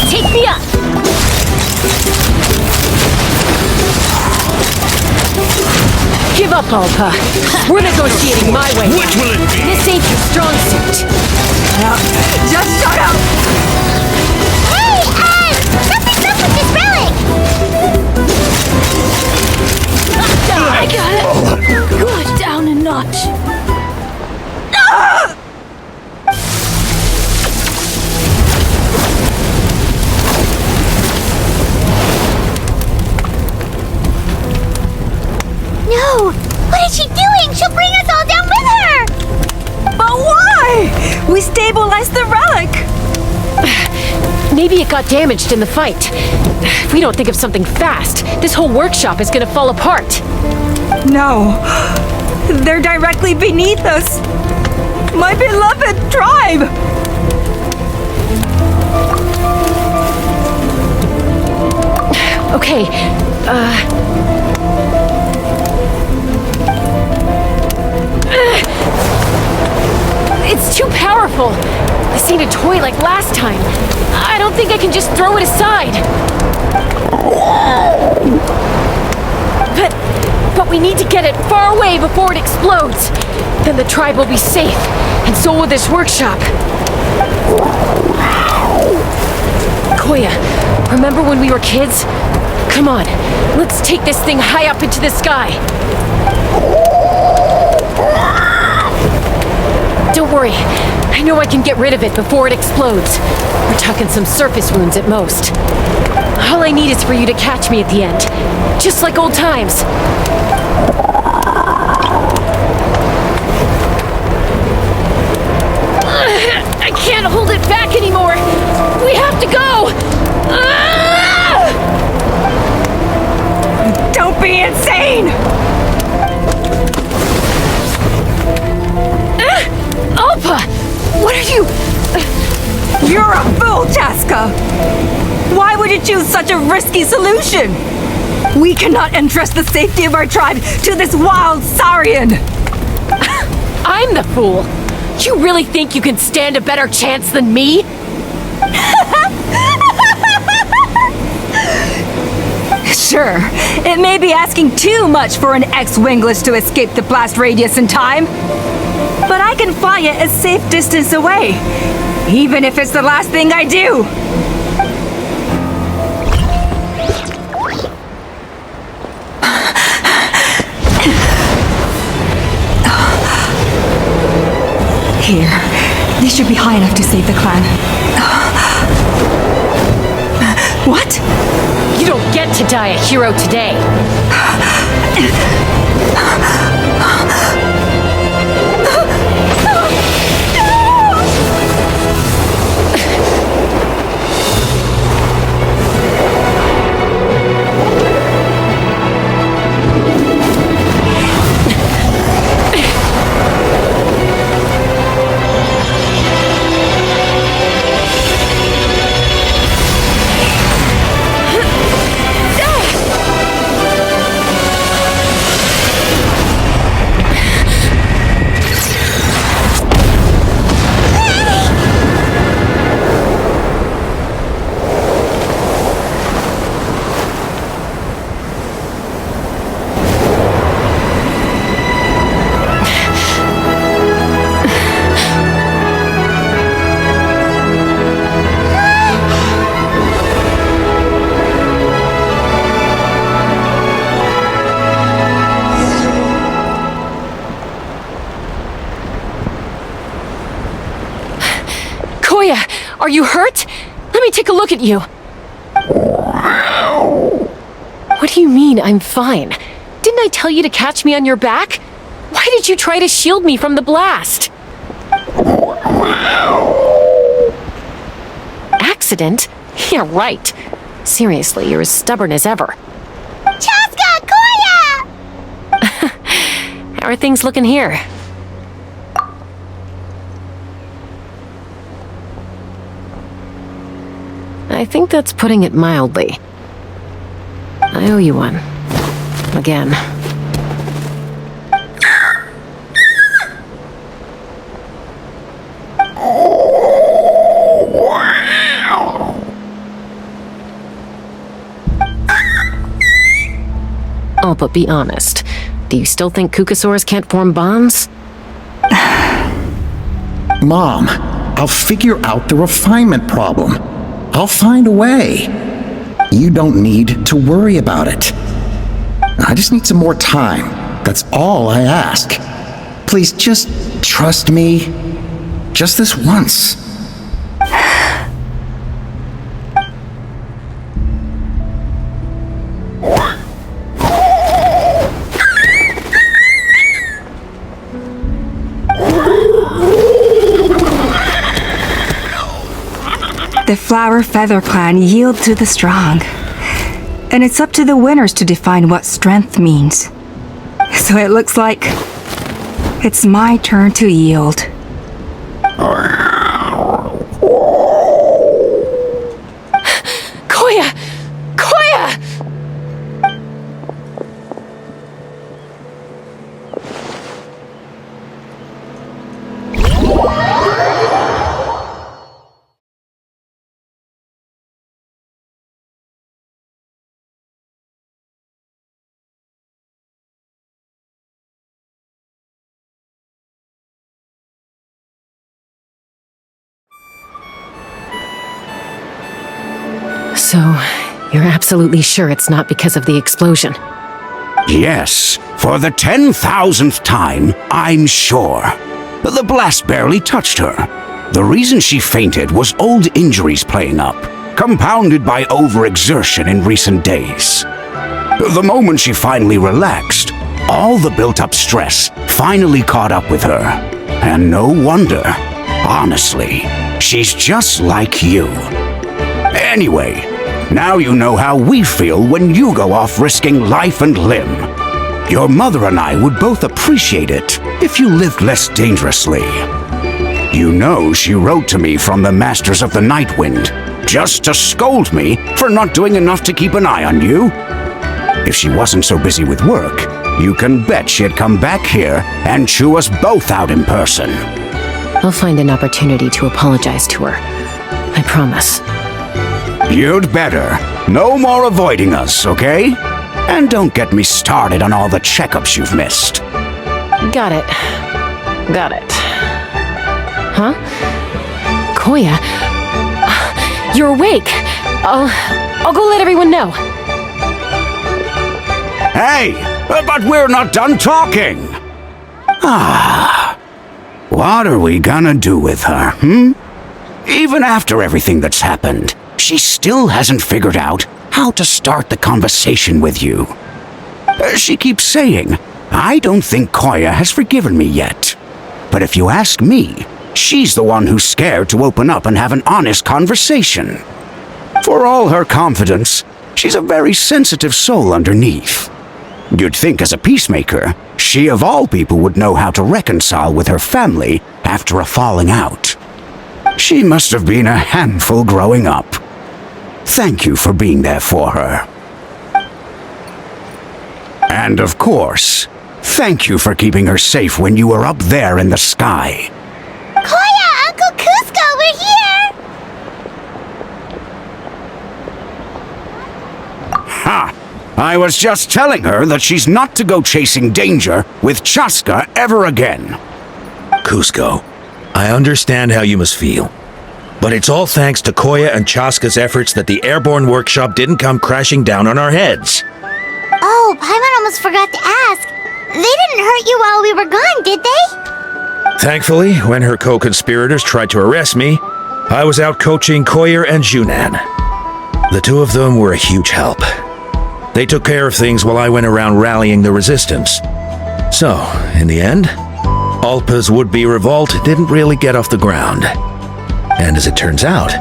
Take me up! Give up, Alpa. We're negotiating my way. Which will it be? This ain't your strong suit. Just shut up! Hey, something's up with this relic! Good, down a notch. No! What is she doing? She'll bring us all down with her! But why? We stabilized the relic! Maybe it got damaged in the fight. If we don't think of something fast, this whole workshop is gonna fall apart. No. They're directly beneath us. My beloved tribe! Okay, it's too powerful. This ain't a toy like last time. I don't think I can just throw it aside. But we need to get it far away before it explodes. Then the tribe will be safe, and so will this workshop. Koya, remember when we were kids? Come on, let's take this thing high up into the sky. Don't worry, I know I can get rid of it before it explodes. We're talking some surface wounds at most. All I need is for you to catch me at the end, just like old times. I can't hold it back anymore. We have to go. Don't be insane! Alpha! What are you... You're a fool, Chaska! Why would you choose such a risky solution? We cannot entrust the safety of our tribe to this wild Saurian! I'm the fool! You really think you can stand a better chance than me? Sure, it may be asking too much for an ex-wingless to escape the blast radius in time. But I can fly it a safe distance away, even if it's the last thing I do. Here, this should be high enough to save the clan. What? You don't get to die a hero today. Are you hurt? Let me take a look at you. What do you mean, I'm fine? Didn't I tell you to catch me on your back? Why did you try to shield me from the blast? Accident? Yeah, right. Seriously, you're as stubborn as ever. Chaska! Koya! How are things looking here? I think that's putting it mildly. I owe you one. Again. Oh, but be honest. Do you still think Kukasaurs can't form bonds? Mom, I'll figure out the refinement problem. I'll find a way. You don't need to worry about it. I just need some more time. That's all I ask. Please just trust me. Just this once. The Flower Feather Clan yield to the strong. And it's up to the winners to define what strength means. So it looks like it's my turn to yield. Koya! Koya! So, you're absolutely sure it's not because of the explosion? Yes, for the 10,000th time, I'm sure. The blast barely touched her. The reason she fainted was old injuries playing up, compounded by overexertion in recent days. The moment she finally relaxed, all the built-up stress finally caught up with her. And no wonder. Honestly, she's just like you. Anyway, now you know how we feel when you go off risking life and limb. Your mother and I would both appreciate it if you lived less dangerously. You know she wrote to me from the Masters of the Night Wind, just to scold me for not doing enough to keep an eye on you. If she wasn't so busy with work, you can bet she'd come back here and chew us both out in person. I'll find an opportunity to apologize to her. I promise. You'd better. No more avoiding us, okay? And don't get me started on all the checkups you've missed. Got it. Got it. Huh? Koya? You're awake. I'll go let everyone know. Hey, but we're not done talking. What are we gonna do with her, Even after everything that's happened, she still hasn't figured out how to start the conversation with you. She keeps saying, I don't think Koya has forgiven me yet. But if you ask me, she's the one who's scared to open up and have an honest conversation. For all her confidence, she's a very sensitive soul underneath. You'd think as a peacemaker, she of all people would know how to reconcile with her family after a falling out. She must have been a handful growing up. Thank you for being there for her. And of course, thank you for keeping her safe when you were up there in the sky. Koya, Uncle Cusco, we're here! Ha! I was just telling her that she's not to go chasing danger with Chaska ever again. Cusco, I understand how you must feel. But it's all thanks to Koya and Chaska's efforts that the airborne workshop didn't come crashing down on our heads. Oh, Paimon almost forgot to ask. They didn't hurt you while we were gone, did they? Thankfully, when her co-conspirators tried to arrest me, I was out coaching Koyer and Junan. The two of them were a huge help. They took care of things while I went around rallying the resistance. So, in the end, Alpa's would-be revolt didn't really get off the ground. And as it turns out,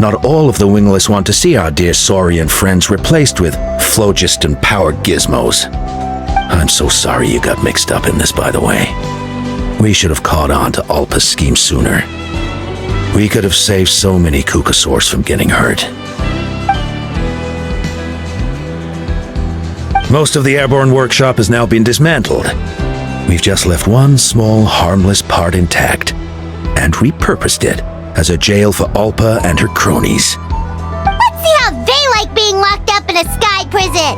not all of the wingless want to see our dear Saurian friends replaced with phlogiston power gizmos. I'm so sorry you got mixed up in this, by the way. We should have caught on to Alpa's scheme sooner. We could have saved so many Kukasaurs from getting hurt. Most of the airborne workshop has now been dismantled. We've just left one small, harmless part intact and repurposed it as a jail for Alpa and her cronies. Let's see how they like being locked up in a sky prison!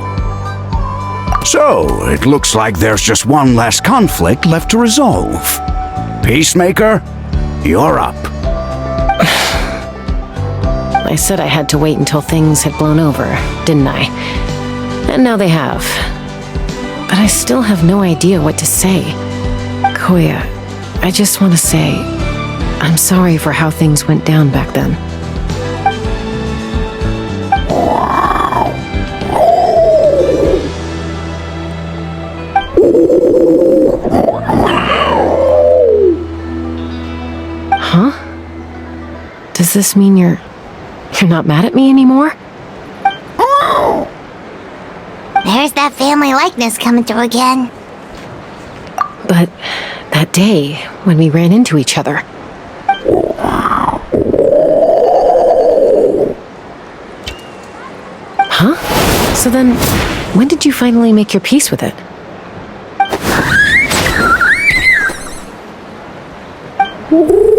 So, it looks like there's just one last conflict left to resolve. Peacemaker, you're up. I said I had to wait until things had blown over, didn't I? And now they have. but I still have no idea what to say. Koya, I just want to say, I'm sorry for how things went down back then. Huh? Does this mean you're not mad at me anymore? There's that family likeness coming through again. But that day, when we ran into each other. Huh? So then, when did you finally make your peace with it? Ooh.